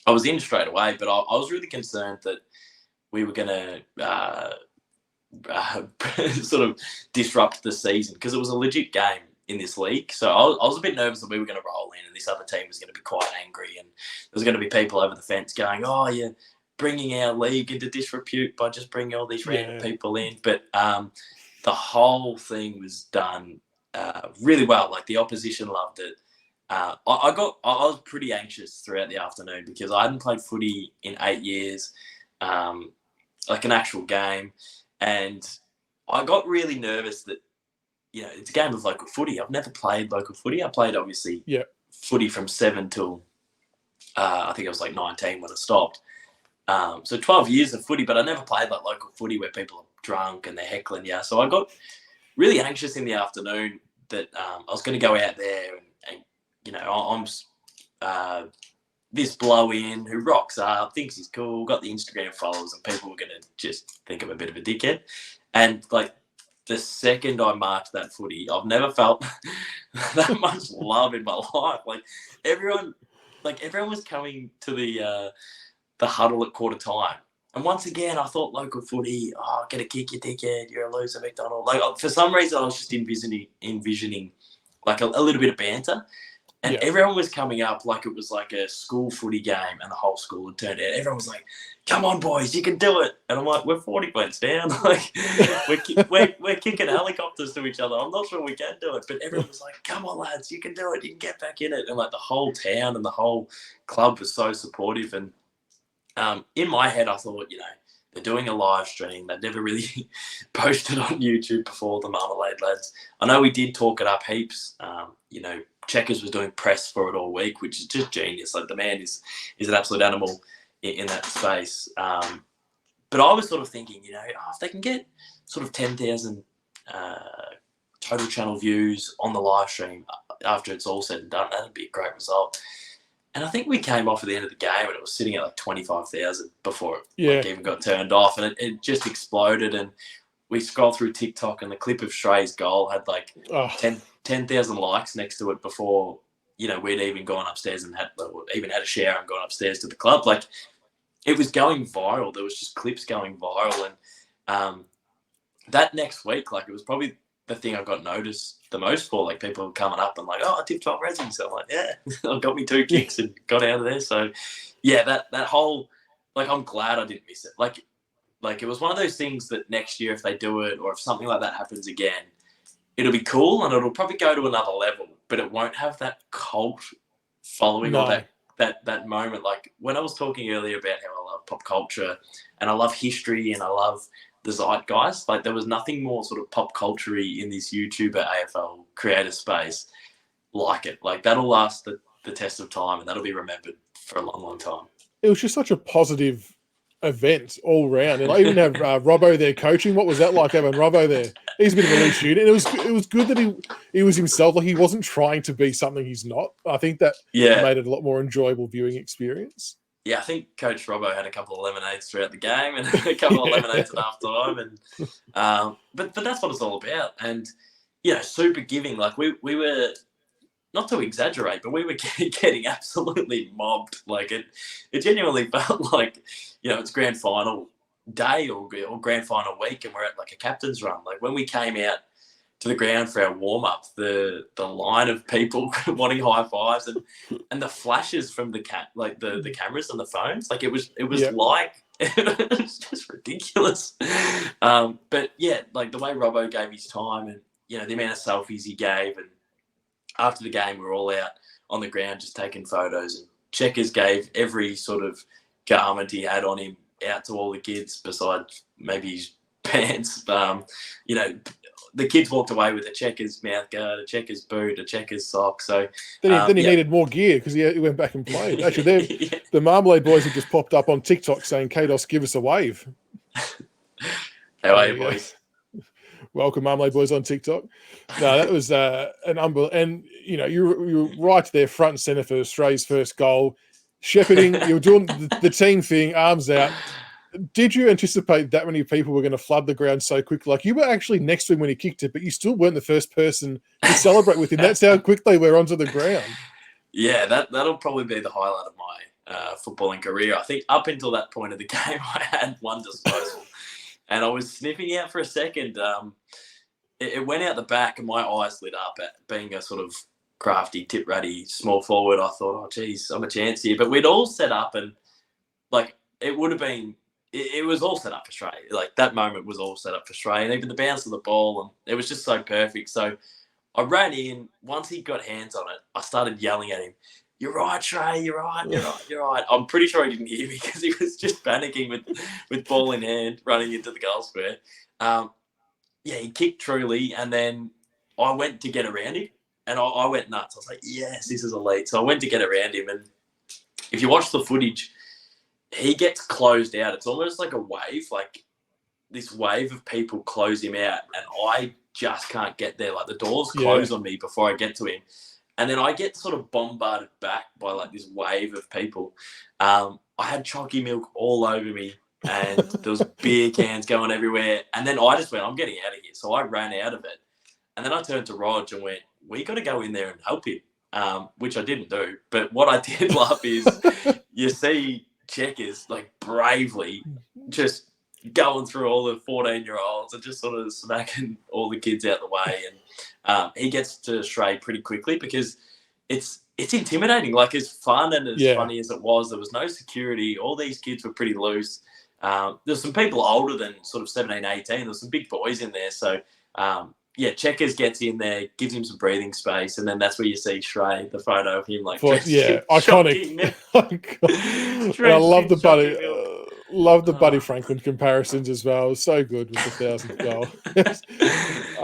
I was in straight away, but I was really concerned that we were going to sort of disrupt the season because it was a legit game in this league. So I was a bit nervous that we were going to roll in and this other team was going to be quite angry and there's going to be people over the fence going, oh, you're bringing our league into disrepute by just bringing all these random people in. But the whole thing was done really well. Like the opposition loved it. I was pretty anxious throughout the afternoon because I hadn't played footy in 8 years, like an actual game. And I got really nervous that, you know, it's a game of local footy. I've never played local footy. I played, obviously, footy from 7 till I think I was like 19 when I stopped. So 12 years of footy, but I never played like local footy where people are drunk and they're heckling you. So I got really anxious in the afternoon that I was going to go out there and you know, I'm this blow-in who rocks up, thinks he's cool, got the Instagram followers, and people were going to just think I'm a bit of a dickhead. And, like, the second I marked that footy, I've never felt that much love in my life. Like, everyone was coming to the huddle at quarter time. And once again, I thought local footy, oh, get a kick, you dickhead, you're a loser, MacDonald. Like, for some reason, I was just envisioning like a little bit of banter. And everyone was coming up like it was like a school footy game and the whole school had turned out. Everyone was like, come on, boys, you can do it. And I'm like, we're 40 points down. Like, we're kicking helicopters to each other. I'm not sure we can do it. But everyone was like, come on, lads, you can do it. You can get back in it. And, like, the whole town and the whole club was so supportive. And in my head, I thought, you know, they're doing a live stream. They've never really posted on YouTube before, the Marmalade lads. I know we did talk it up heaps. You know, Checkers was doing press for it all week, which is just genius. Like, the man is an absolute animal in that space. But I was sort of thinking, you know, if they can get sort of 10,000 total channel views on the live stream after it's all said and done, that'd be a great result. And I think we came off at the end of the game and it was sitting at like 25,000 before it like, even got turned off. And it just exploded. And we scrolled through TikTok and the clip of Shrey's goal had like 10,000 likes next to it before, you know, we'd even gone upstairs and had a shower and gone upstairs to the club. Like, it was going viral. There was just clips going viral. And that next week, like, it was probably the thing I got noticed the most for. Like, people were coming up and like, oh, I tipped 12 ressies. So I'm like, yeah, I got me 2 kicks and got out of there. So, yeah, that whole, like, I'm glad I didn't miss it. Like it was one of those things that next year, if they do it or if something like that happens again, it'll be cool and it'll probably go to another level, but it won't have that cult following or that moment. Like, when I was talking earlier about how I love pop culture and I love history and I love the zeitgeist, like, there was nothing more sort of pop culture-y in this YouTuber AFL creator space like it. Like, that'll last the test of time and that'll be remembered for a long, long time. It was just such a positive event all round, and I even have Robbo there coaching. What was that like having Robbo there? He's a bit of a loose unit. It was good that he was himself. Like, he wasn't trying to be something he's not. I think that made it a lot more enjoyable viewing experience. Yeah, I think Coach Robbo had a couple of lemonades throughout the game and a couple of lemonades at half time, and but that's what it's all about. And, you know, super giving. Like, we were, not to exaggerate, but we were getting absolutely mobbed. Like, it genuinely felt like, you know, it's grand final day or grand final week and we're at like a captain's run. Like, when we came out to the ground for our warm-up, the line of people wanting high fives and the flashes from the cameras and the phones, like, it was like, it was just ridiculous. But yeah, like, the way Robbo gave his time and, you know, the amount of selfies he gave, and after the game we were all out on the ground just taking photos, and Checkers gave every sort of garment he had on him out to all the kids besides maybe his pants. You know, the kids walked away with a Checkers mouth guard, a Checkers boot, a Checkers sock. So then he needed more gear because he went back and played. Actually, the Marmalade boys have just popped up on TikTok saying, "Kados, give us a wave." How are you, boys? Welcome, Marmalade boys, on TikTok. No, that was an unbelievable. And, you know, you were right there front and centre for Australia's first goal. Shepherding, you were doing the team thing, arms out. Did you anticipate that many people were going to flood the ground so quickly? Like, you were actually next to him when he kicked it, but you still weren't the first person to celebrate with him. That's how quick they were onto the ground. Yeah, that'll probably be the highlight of my footballing career. I think up until that point of the game, I had one disposal. and I was sniffing out for a second. It went out the back, and my eyes lit up at being a sort of crafty, tip ratty, small forward. I thought, oh, geez, I'm a chance here. But we'd all set up, and like it would have been, it was all set up for Australia. Like that moment was all set up for Australia, and even the bounce of the ball, and it was just so perfect. So I ran in. Once he got hands on it, I started yelling at him. You're right, Trey. You're right. You're right. You're right. I'm pretty sure he didn't hear me because he was just panicking with ball in hand, running into the goal square. Yeah, he kicked truly, and then I went to get around him, and I went nuts. I was like, yes, this is elite. So I went to get around him, and if you watch the footage, he gets closed out. It's almost like a wave, like this wave of people close him out, and I just can't get there. Like the doors close on me before I get to him. And then I get sort of bombarded back by like this wave of people. I had chalky milk all over me, and there was beer cans going everywhere. And then I just went, I'm getting out of here. So I ran out of it. And then I turned to Rog and went, we got to go in there and help him, which I didn't do. But what I did love is you see Checkers like bravely just going through all the 14-year-olds and just sort of smacking all the kids out the way. And he gets to Shrey pretty quickly because it's intimidating. Like as fun and as funny as it was, there was no security. All these kids were pretty loose. There's some people older than sort of 17, 18. There's some big boys in there. So, Checkers gets in there, gives him some breathing space, and then that's where you see Shrey, the photo of him like iconic. I love the buddy. Love the Buddy Franklin comparisons as well. So good with the 1,000th goal.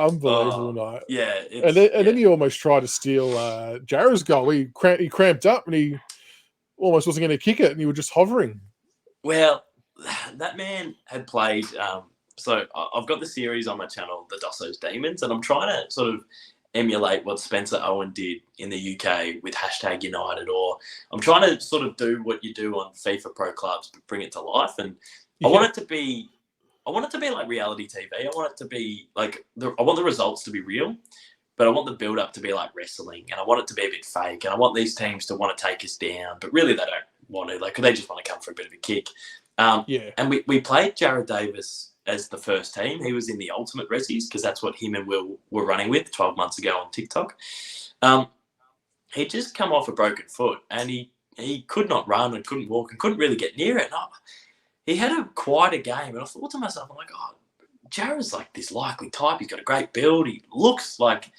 Unbelievable night. Yeah. And then he almost tried to steal Jarrah's goal. He cramped up and he almost wasn't going to kick it, and he was just hovering. Well, that man had played. So I've got the series on my channel, The Dosso's Demons, and I'm trying to sort of emulate what Spencer Owen did in the UK with #United, or I'm trying to sort of do what you do on FIFA Pro Clubs, but bring it to life. And I want it to be like reality TV. I want it to be like I want the results to be real, but I want the build up to be like wrestling, and I want it to be a bit fake, and I want these teams to want to take us down, but really they don't want to. Like they just want to come for a bit of a kick. And we played Jarrah Davis as the first team. He was in the ultimate ressies because that's what him and Will were running with 12 months ago on TikTok. He'd just come off a broken foot, and he could not run and couldn't walk and couldn't really get near it. He had quite a game, and I thought to myself, I'm like, oh, Jarrah's like this likely type. He's got a great build. He looks like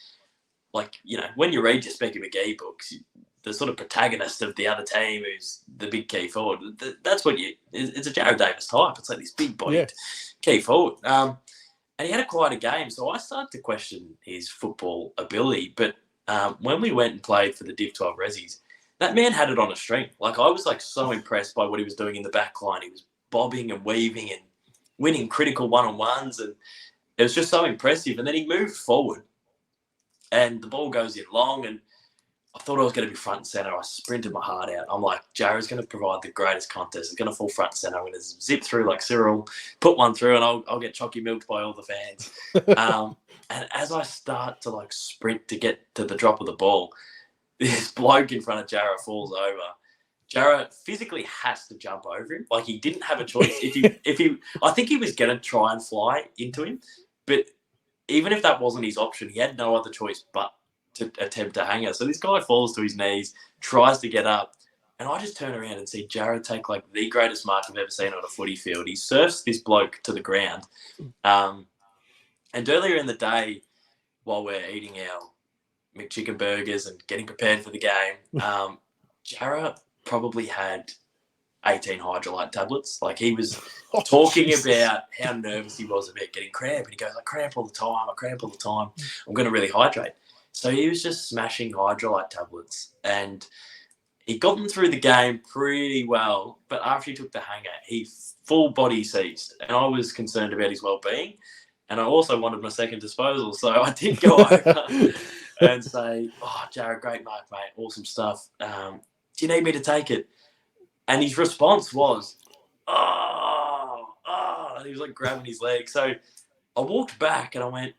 when you read your Specky McGee books, the sort of protagonist of the other team who's the big key forward. That's what it's a Jarrah Davis type. It's like this big bodied key forward. And he had quite a game. So I started to question his football ability. But when we went and played for the Div 12 Ressies, that man had it on a string. Like I was like so impressed by what he was doing in the back line. He was bobbing and weaving and winning critical one-on-ones. And it was just so impressive. And then he moved forward and the ball goes in long, and I thought I was going to be front and centre. I sprinted my heart out. I'm like, Jarrah's going to provide the greatest contest. It's going to fall front and centre. I'm going to zip through like Cyril, put one through, and I'll get chalky milked by all the fans. And as I start to like sprint to get to the drop of the ball, this bloke in front of Jarrah falls over. Jarrah physically has to jump over him. Like he didn't have a choice. I think he was going to try and fly into him, but even if that wasn't his option, he had no other choice but to attempt to hang her. So this guy falls to his knees, tries to get up, and I just turn around and see Jarrah take like the greatest mark I've ever seen on a footy field. He surfs this bloke to the ground. And earlier in the day, while we're eating our McChicken burgers and getting prepared for the game, Jarrah probably had 18 hydrolyte tablets. Like he was talking about how nervous he was about getting cramp. And he goes, I cramp all the time. I'm going to really hydrate. So he was just smashing hydrolyte tablets, and he got them through the game pretty well. But after he took the hanger, he full body seized, and I was concerned about his well-being. And I also wanted my second disposal. So I did go over and say, oh, Jarrah, great mark, mate. Awesome stuff. Do you need me to take it? And his response was, oh. And he was like grabbing his leg. So I walked back and I went,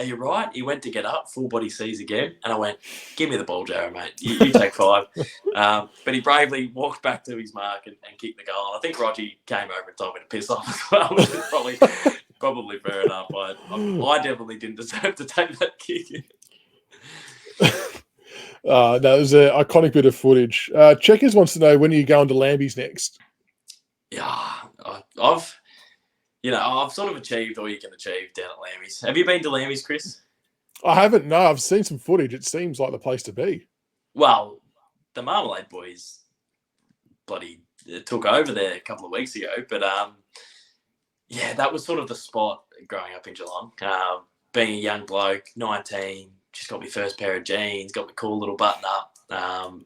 are you right? He went to get up, full body sees again. And I went, give me the ball, Jarrah, mate. You take 5. But he bravely walked back to his mark and kicked the goal. And I think Rogie came over and told me to piss off as well, which is probably fair enough. I definitely didn't deserve to take that kick. That was an iconic bit of footage. Checkers wants to know, when are you going to Lambie's next? Yeah, I've sort of achieved all you can achieve down at Lambie's. Have you been to Lambie's, Chris? I haven't. No, I've seen some footage. It seems like the place to be. Well, the Marmalade boys bloody took over there a couple of weeks ago. But, yeah, that was sort of the spot growing up in Geelong. Being a young bloke, 19, just got my first pair of jeans, got my cool little button up,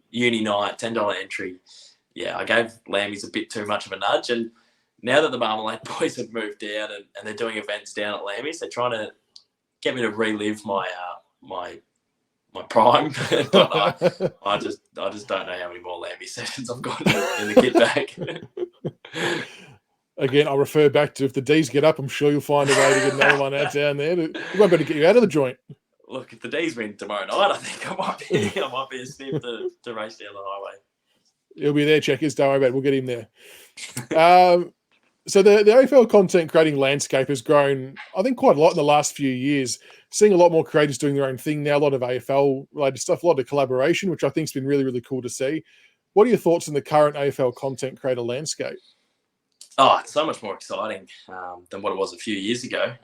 uni night, $10 entry. Yeah, I gave Lambie's a bit too much of a nudge. And now that the Marmalade boys have moved down and they're doing events down at Lambie's, they're trying to get me to relive my prime. But I just don't know how many more Lambie sessions I've got in the kit bag. Again, I'll refer back to, if the D's get up, I'm sure you'll find a way to get another one out down there. We won't be able to get you out of the joint. Look, if the D's win tomorrow night, I think I might be a sniff to race down the highway. He'll be there, Checkers. Don't worry about it. We'll get him there. So the AFL content creating landscape has grown, I think, quite a lot in the last few years. Seeing a lot more creators doing their own thing now, a lot of AFL-related stuff, a lot of collaboration, which I think has been really, really cool to see. What are your thoughts on the current AFL content creator landscape? Oh, it's so much more exciting than what it was a few years ago.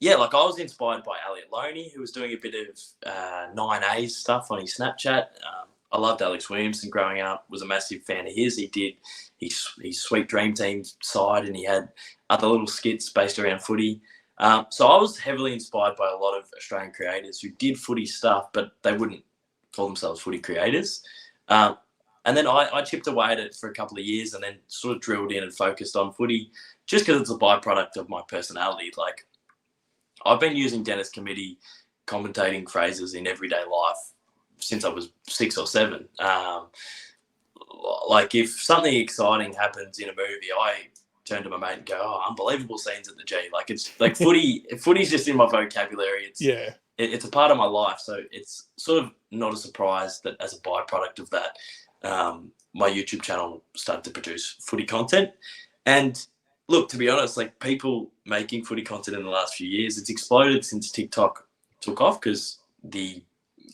Yeah, like I was inspired by Elliot Loney, who was doing a bit of 9A's stuff on his Snapchat. I loved Alex Williamson growing up, was a massive fan of his. He did his Sweet Dream Team side, and he had other little skits based around footy. So I was heavily inspired by a lot of Australian creators who did footy stuff, but they wouldn't call themselves footy creators. And then I chipped away at it for a couple of years and then sort of drilled in and focused on footy just because it's a byproduct of my personality. Like, I've been using Dennis Committee commentating phrases in everyday life since I was 6 or 7. Like, if something exciting happens in a movie, I turn to my mate and go, "Oh, unbelievable scenes at the G." Like, it's like footy's just in my vocabulary. It's a part of my life. So it's sort of not a surprise that as a byproduct of that, my YouTube channel started to produce footy content. And look, to be honest, like, people making footy content in the last few years, it's exploded since TikTok took off because the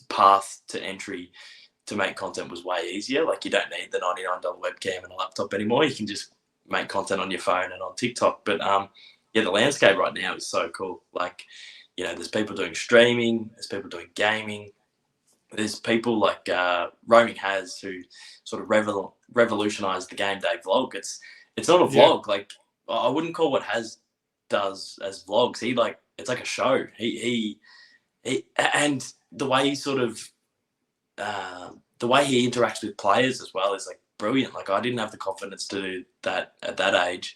path to entry to make content was way easier. Like, you don't need the $99 webcam and a laptop anymore. You can just make content on your phone and on TikTok. But yeah, the landscape right now is so cool. Like, you know, there's people doing streaming, there's people doing gaming, there's people like Roaming Has, who sort of revolutionized the game day vlog. It's not a vlog. Yeah. Like, I wouldn't call what Has does as vlogs. It's like a show. He and the way he sort of the way he interacts with players as well is like brilliant. Like, I didn't have the confidence to do that at that age.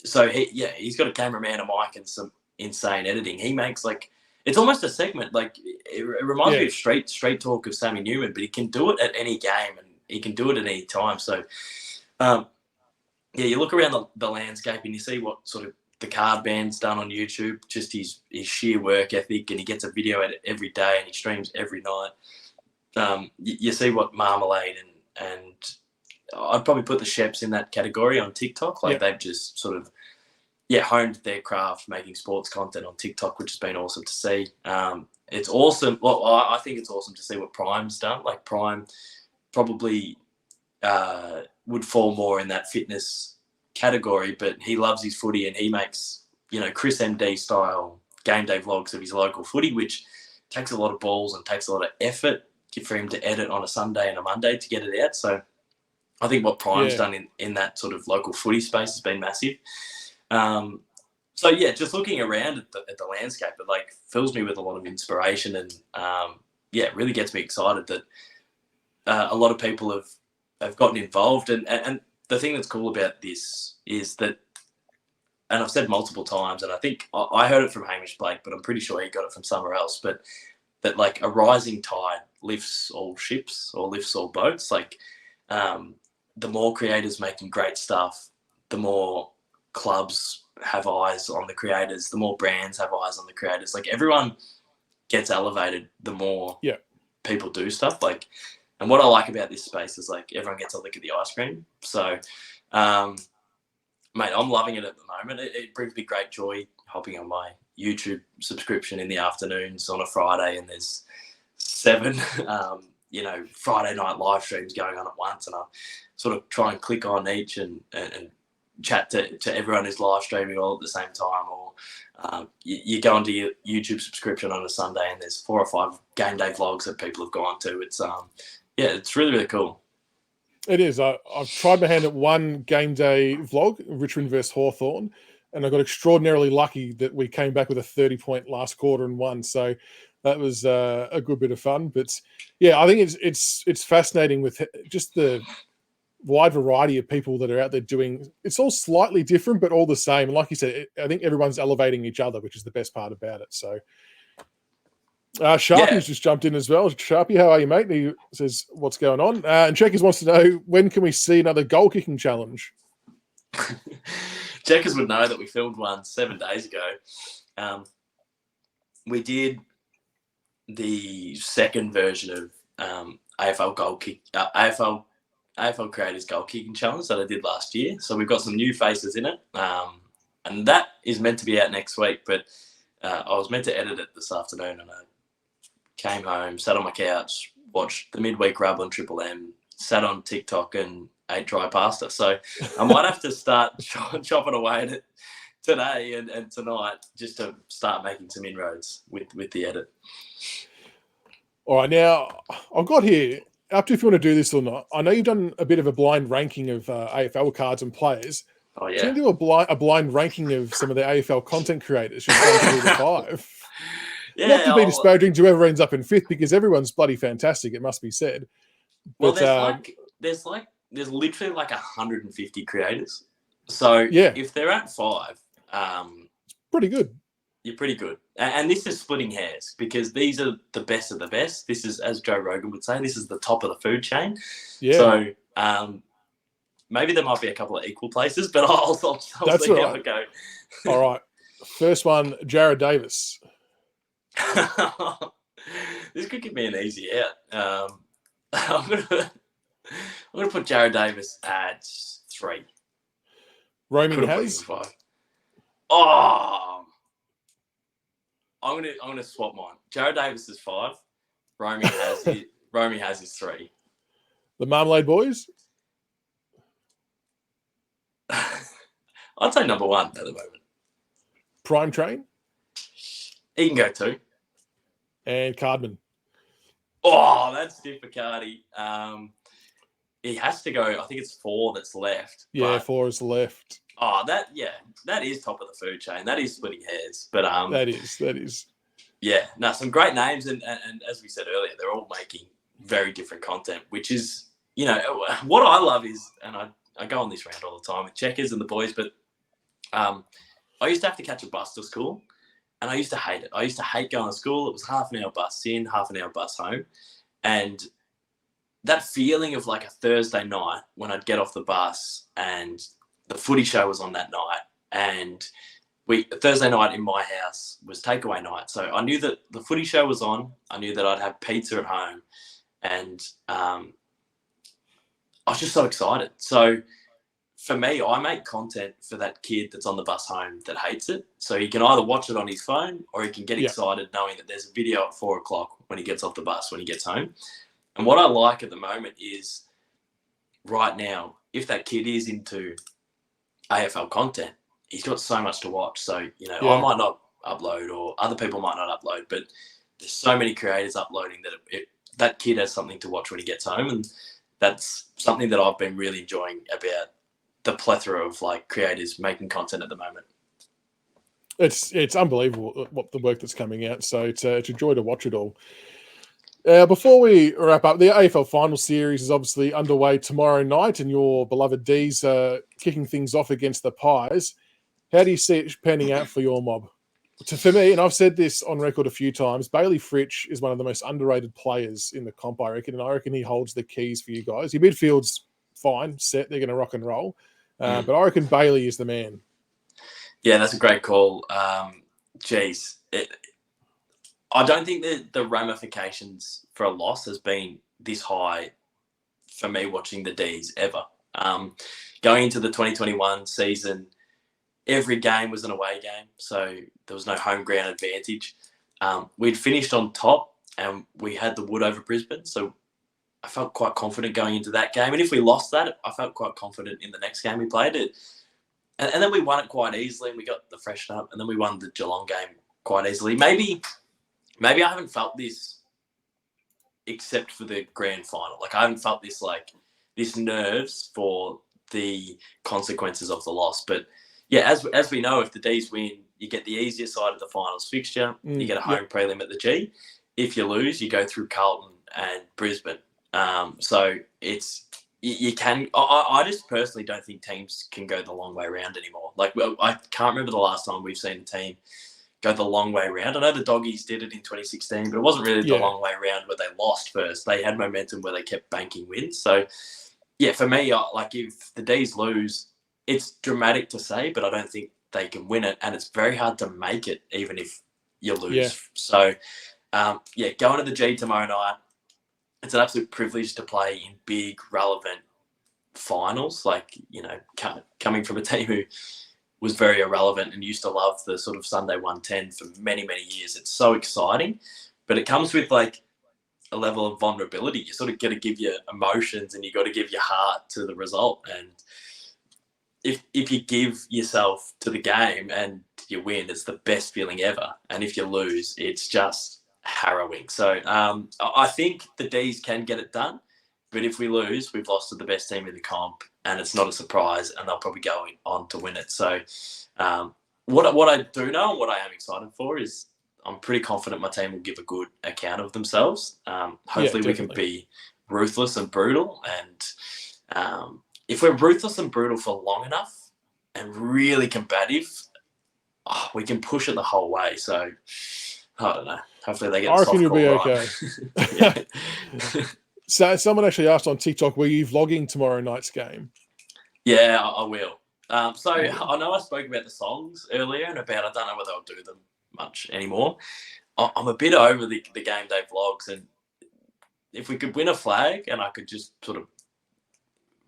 So he's got a cameraman, a mic, and some insane editing. He makes, like, it's almost a segment. Like, it reminds me of Straight Talk of Sammy Newman, but he can do it at any game and he can do it at any time. So, you look around the landscape and you see what sort of the card band's done on YouTube, just his sheer work ethic, and he gets a video at it every day and he streams every night. You see what Marmalade and I'd probably put the Sheps in that category on TikTok. Like, they've just sort of honed their craft making sports content on TikTok, which has been awesome to see. It's awesome. Well, I think it's awesome to see what Prime's done. Like, Prime probably would fall more in that fitness category, but he loves his footy and he makes, Chris MD style game day vlogs of his local footy, which takes a lot of balls and takes a lot of effort for him to edit on a Sunday and a Monday to get it out. So I think what Prime's done in that sort of local footy space has been massive. So just looking around at the landscape, it like fills me with a lot of inspiration and it really gets me excited that a lot of people have gotten involved. And the thing that's cool about this is that, and I've said multiple times, and I think I heard it from Hamish Blake, but I'm pretty sure he got it from somewhere else, but that, like, a rising tide lifts all ships or lifts all boats. Like, the more creators making great stuff, the more clubs have eyes on the creators, the more brands have eyes on the creators. Like, everyone gets elevated the more people do stuff. Like, and what I like about this space is, like, everyone gets a lick of the ice cream. So, mate, I'm loving it at the moment. It brings me great joy hopping on my YouTube subscription in the afternoons on a Friday, and there's 7, Friday night live streams going on at once, and I sort of try and click on each and chat to everyone who's live streaming all at the same time. Or you go onto your YouTube subscription on a Sunday, and there's 4 or 5 game day vlogs that people have gone to. It's it's really, really cool. It is. I've tried my hand at one game day vlog, Richmond versus Hawthorn, and I got extraordinarily lucky that we came back with a 30-point last quarter and won. So that was a good bit of fun. But yeah, I think it's fascinating with just the wide variety of people that are out there doing. It's all slightly different, but all the same. And like you said, I think everyone's elevating each other, which is the best part about it. So. Sharpie's just jumped in as well. Sharpie, how are you, mate? He says, what's going on? And Checkers wants to know, when can we see another goal kicking challenge? Checkers would know that we filmed one 7 days ago. We did the second version of AFL Creators Goal Kicking Challenge that I did last year. So we've got some new faces in it. And that is meant to be out next week, but I was meant to edit it this afternoon, and I came home, sat on my couch, watched the midweek rub on Triple M, sat on TikTok and ate dry pasta. So I might have to start chopping away at it today and tonight just to start making some inroads with the edit. All right, now I've got here, up to if you want to do this or not, I know you've done a bit of a blind ranking of AFL cards and players. Oh, yeah. Do you want to do a blind ranking of some of the AFL content creators, just 1 through to 5? Yeah, not to be disparaging to whoever ends up in 5th, because everyone's bloody fantastic, it must be said. Well, but, there's literally like 150 creators. So if they're at 5, it's pretty good. You're pretty good. And this is splitting hairs, because these are the best of the best. This is, as Joe Rogan would say, this is the top of the food chain. Yeah. So maybe there might be a couple of equal places, but I'll see how it go. All right. First one, Jared Davis. This could give me an easy out. I'm gonna put Jared Davis at 3. Roaming has 5. Oh, I'm gonna swap mine. Jared Davis is 5. Roaming has is 3. The Marmalade Boys. I'd say number 1 at the moment. Prime Train. He can go 2. And Cardman. Oh, that's stiff for Cardi. He has to go. I think it's 4 that's left. Yeah, 4 is left. Oh, that is top of the food chain. That is splitting hairs. But that is. Yeah, no, some great names, and as we said earlier, they're all making very different content, which is, what I love is, and I go on this rant all the time with Checkers and the boys, but I used to have to catch a bus to school. And I used to hate it. I used to hate going to school. It was half an hour bus in, half an hour bus home. And that feeling of like a Thursday night when I'd get off the bus and the footy show was on that night. And Thursday night in my house was takeaway night. So I knew that the footy show was on. I knew that I'd have pizza at home. And I was just so excited. So for me, I make content for that kid that's on the bus home that hates it. So he can either watch it on his phone, or he can get excited knowing that there's a video at 4 o'clock when he gets off the bus, when he gets home. And what I like at the moment is, right now, if that kid is into AFL content, he's got so much to watch. So, I might not upload, or other people might not upload, but there's so many creators uploading that that kid has something to watch when he gets home. And that's something that I've been really enjoying about the plethora of like creators making content at the moment. It's unbelievable what the work that's coming out. So it's a joy to watch it all. Before we wrap up, the AFL final series is obviously underway tomorrow night, and your beloved D's kicking things off against the Pies. How do you see it panning out for your mob? For me, and I've said this on record a few times, Bailey Fritsch is one of the most underrated players in the comp, I reckon, and I reckon he holds the keys for you guys. Your midfield's fine, set, they're going to rock and roll. But I reckon Bailey is the man. Yeah, that's a great call. Geez, I don't think that the ramifications for a loss has been this high for me watching the D's ever. Going into the 2021 season, every game was an away game, so there was no home ground advantage. We'd finished on top and we had the wood over Brisbane, so I felt quite confident going into that game. And if we lost that, I felt quite confident in the next game we played it. And then we won it quite easily and we got the freshen up, and then we won the Geelong game quite easily. Maybe I haven't felt this except for the grand final. Like, I haven't felt this nerves for the consequences of the loss. But yeah, as we know, if the D's win, you get the easier side of the finals fixture. You get a home prelim at the G. If you lose, you go through Carlton and Brisbane. So it's you can. I just personally don't think teams can go the long way around anymore. Like, I can't remember the last time we've seen a team go the long way around. I know the Doggies did it in 2016, but it wasn't really the long way around where they lost first. They had momentum where they kept banking wins. So, yeah, for me, like, if the D's lose, it's dramatic to say, but I don't think they can win it, and it's very hard to make it even if you lose. Yeah. So, going to the G tomorrow night, it's an absolute privilege to play in big, relevant finals. Like, coming from a team who was very irrelevant and used to love the sort of Sunday 110 for many, many years. It's so exciting, but it comes with like a level of vulnerability. You sort of got to give your emotions and you got to give your heart to the result. And if you give yourself to the game and you win, it's the best feeling ever. And if you lose, it's just harrowing. So I think the D's can get it done, but if we lose, we've lost to the best team in the comp, and it's not a surprise, and they'll probably go on to win it. So what I do know and what I am excited for is I'm pretty confident my team will give a good account of themselves. Hopefully we can be ruthless and brutal. And if we're ruthless and brutal for long enough and really combative, we can push it the whole way. So I don't know. Hopefully they get. I reckon you'll be okay. Right. So someone actually asked on TikTok, were you vlogging tomorrow night's game? Yeah, I will. So I know I spoke about the songs earlier and about I don't know whether I'll do them much anymore. I'm a bit over the game day vlogs, and if we could win a flag and I could just sort of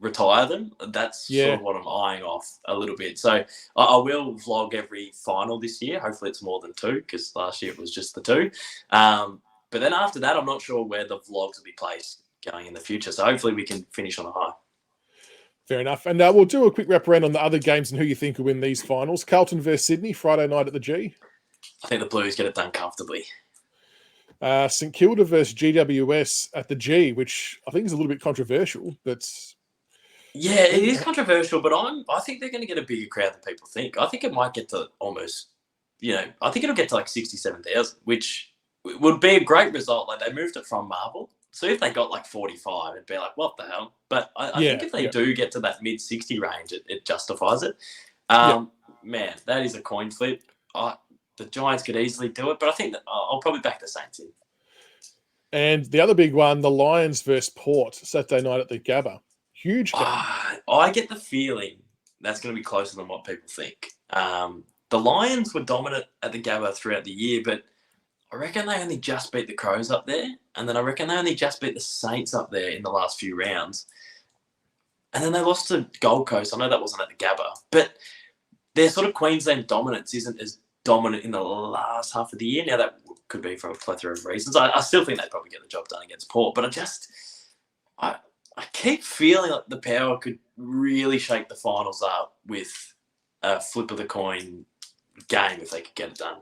retire them, that's sort of what I'm eyeing off a little bit. So I will vlog every final this year. Hopefully it's more than 2, because last year it was just the 2. But then after that, I'm not sure where the vlogs will be placed going in the future. So hopefully we can finish on a high. Fair enough. And we'll do a quick wrap around on the other games and who you think will win these finals. Carlton versus Sydney, Friday night at the G. I think the Blues get it done comfortably. St Kilda versus GWS at the G, which I think is a little bit controversial, but... Yeah, it is controversial, but I think they're going to get a bigger crowd than people think. I think it might get to almost, I think it'll get to like 67,000, which would be a great result. Like, they moved it from Marvel. So if they got like 45, it'd be like, what the hell? But I think if they do get to that mid-60 range, it justifies it. Man, that is a coin flip. The Giants could easily do it, but I think that I'll probably back the Saints in. And the other big one, the Lions versus Port, Saturday night at the Gabba. Huge game. I get the feeling that's going to be closer than what people think. The Lions were dominant at the Gabba throughout the year, but I reckon they only just beat the Crows up there. And then I reckon they only just beat the Saints up there in the last few rounds. And then they lost to Gold Coast. I know that wasn't at the Gabba. But their sort of Queensland dominance isn't as dominant in the last half of the year. Now, that could be for a plethora of reasons. I still think they'd probably get the job done against Port. But I keep feeling like the Power could really shake the finals up with a flip of the coin game if they could get it done.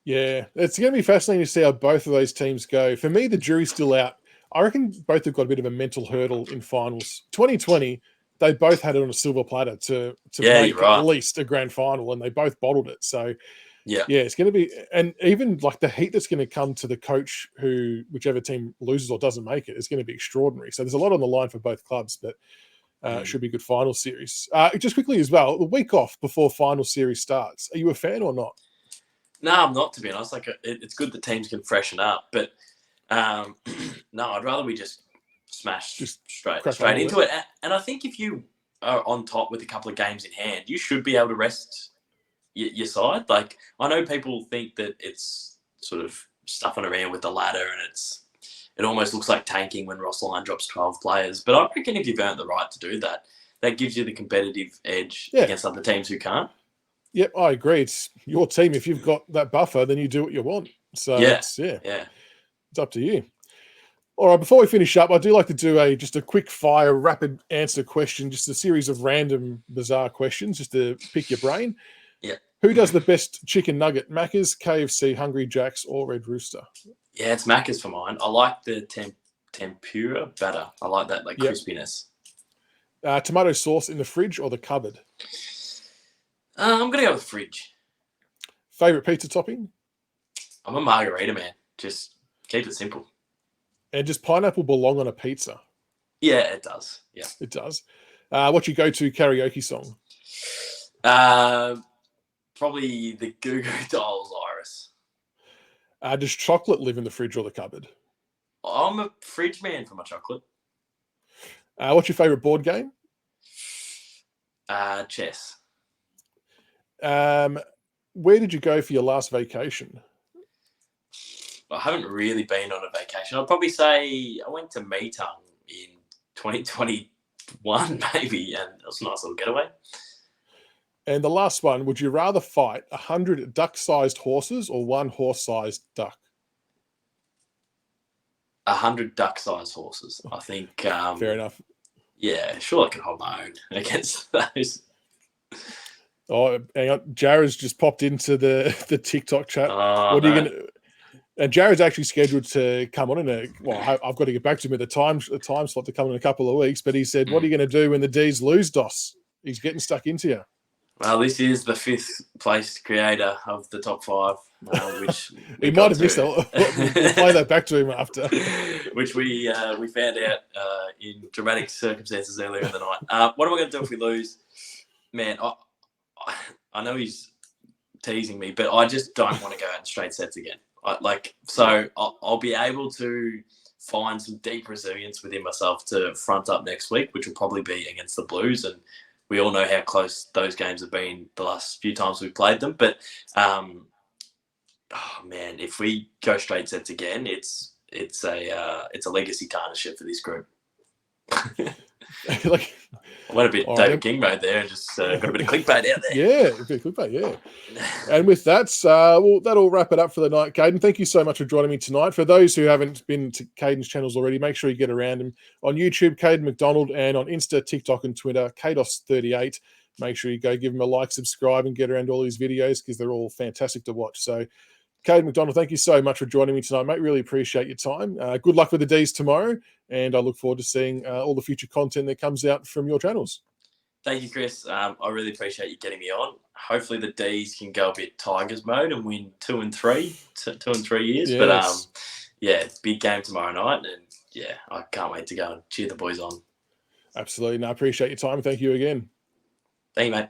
Yeah, it's going to be fascinating to see how both of those teams go. For me, the jury's still out. I reckon both have got a bit of a mental hurdle in finals. 2020, they both had it on a silver platter to make at least a grand final, and they both bottled it. So, yeah, it's going to be, and even like the heat that's going to come to the coach whichever team loses or doesn't make it is going to be extraordinary. So there's a lot on the line for both clubs, but it should be a good final series. Just quickly as well, the week off before final series starts. Are you a fan or not? No, I'm not, to be honest. Like, it's good that teams can freshen up, but no, I'd rather we just smash straight into it. And I think if you are on top with a couple of games in hand, you should be able to rest your side. Like, I know people think that it's sort of stuffing around with the ladder and it almost looks like tanking when Ross Lyon drops 12 players. But I reckon if you've earned the right to do that, that gives you the competitive edge against other teams who can't. Yep, I agree. It's your team. If you've got that buffer, then you do what you want. So it's up to you. All right, before we finish up, I do like to do just a quick fire, rapid answer question, just a series of random, bizarre questions, just to pick your brain. Yeah. Who does the best chicken nugget? Macca's, KFC, Hungry Jack's, or Red Rooster? Yeah, it's Macca's for mine. I like the tempura better. I like that crispiness. Tomato sauce in the fridge or the cupboard? I'm going to go with fridge. Favorite pizza topping? I'm a margarita man. Just keep it simple. And does pineapple belong on a pizza? Yeah, it does. Yeah, it does. What's your go-to karaoke song? Probably the Goo Goo Dolls, Iris. Does chocolate live in the fridge or the cupboard? I'm a fridge man for my chocolate. What's your favorite board game? Chess. Where did you go for your last vacation? I haven't really been on a vacation. I'd probably say I went to Meetung in 2021, maybe, and it was a nice little getaway. And the last one, would you rather fight 100 duck-sized horses or one horse-sized duck? 100 duck-sized horses. I think. Fair enough. Yeah, sure, I can hold my own against those. Oh, hang on. Jared's just popped into the TikTok chat. What are you going to... And Jared's actually scheduled to come on I've got to get back to him at the time slot to come in a couple of weeks. But he said, what are you going to do when the D's lose, Dos? He's getting stuck into you. Well, this is the 5th place creator of the top 5, which he might have missed that. We'll play that back to him after. Which we found out in dramatic circumstances earlier in the night. What am I going to do if we lose? Man, I know he's teasing me, but I just don't want to go out in straight sets again. I'll be able to find some deep resilience within myself to front up next week, which will probably be against the Blues, and we all know how close those games have been the last few times we've played them. But if we go straight sets again, it's a legacy tarnisher for this group. I went a bit David King mode there and just got a bit of clickbait out there. Yeah, a bit of clickbait, yeah. And with that, that'll wrap it up for the night. Caden, thank you so much for joining me tonight. For those who haven't been to Caden's channels already, make sure you get around him on YouTube, Caden MacDonald, and on Insta, TikTok, and Twitter, Kados38. Make sure you go give him a like, subscribe, and get around all these videos because they're all fantastic to watch. So, Caden MacDonald, thank you so much for joining me tonight, mate. Really appreciate your time. Good luck with the D's tomorrow, and I look forward to seeing all the future content that comes out from your channels. Thank you, Chris. I really appreciate you getting me on. Hopefully the D's can go a bit Tigers mode and win 2 and 3 years. Yes. But big game tomorrow night, and I can't wait to go and cheer the boys on. Absolutely. No, I appreciate your time. Thank you again. Thank you, mate.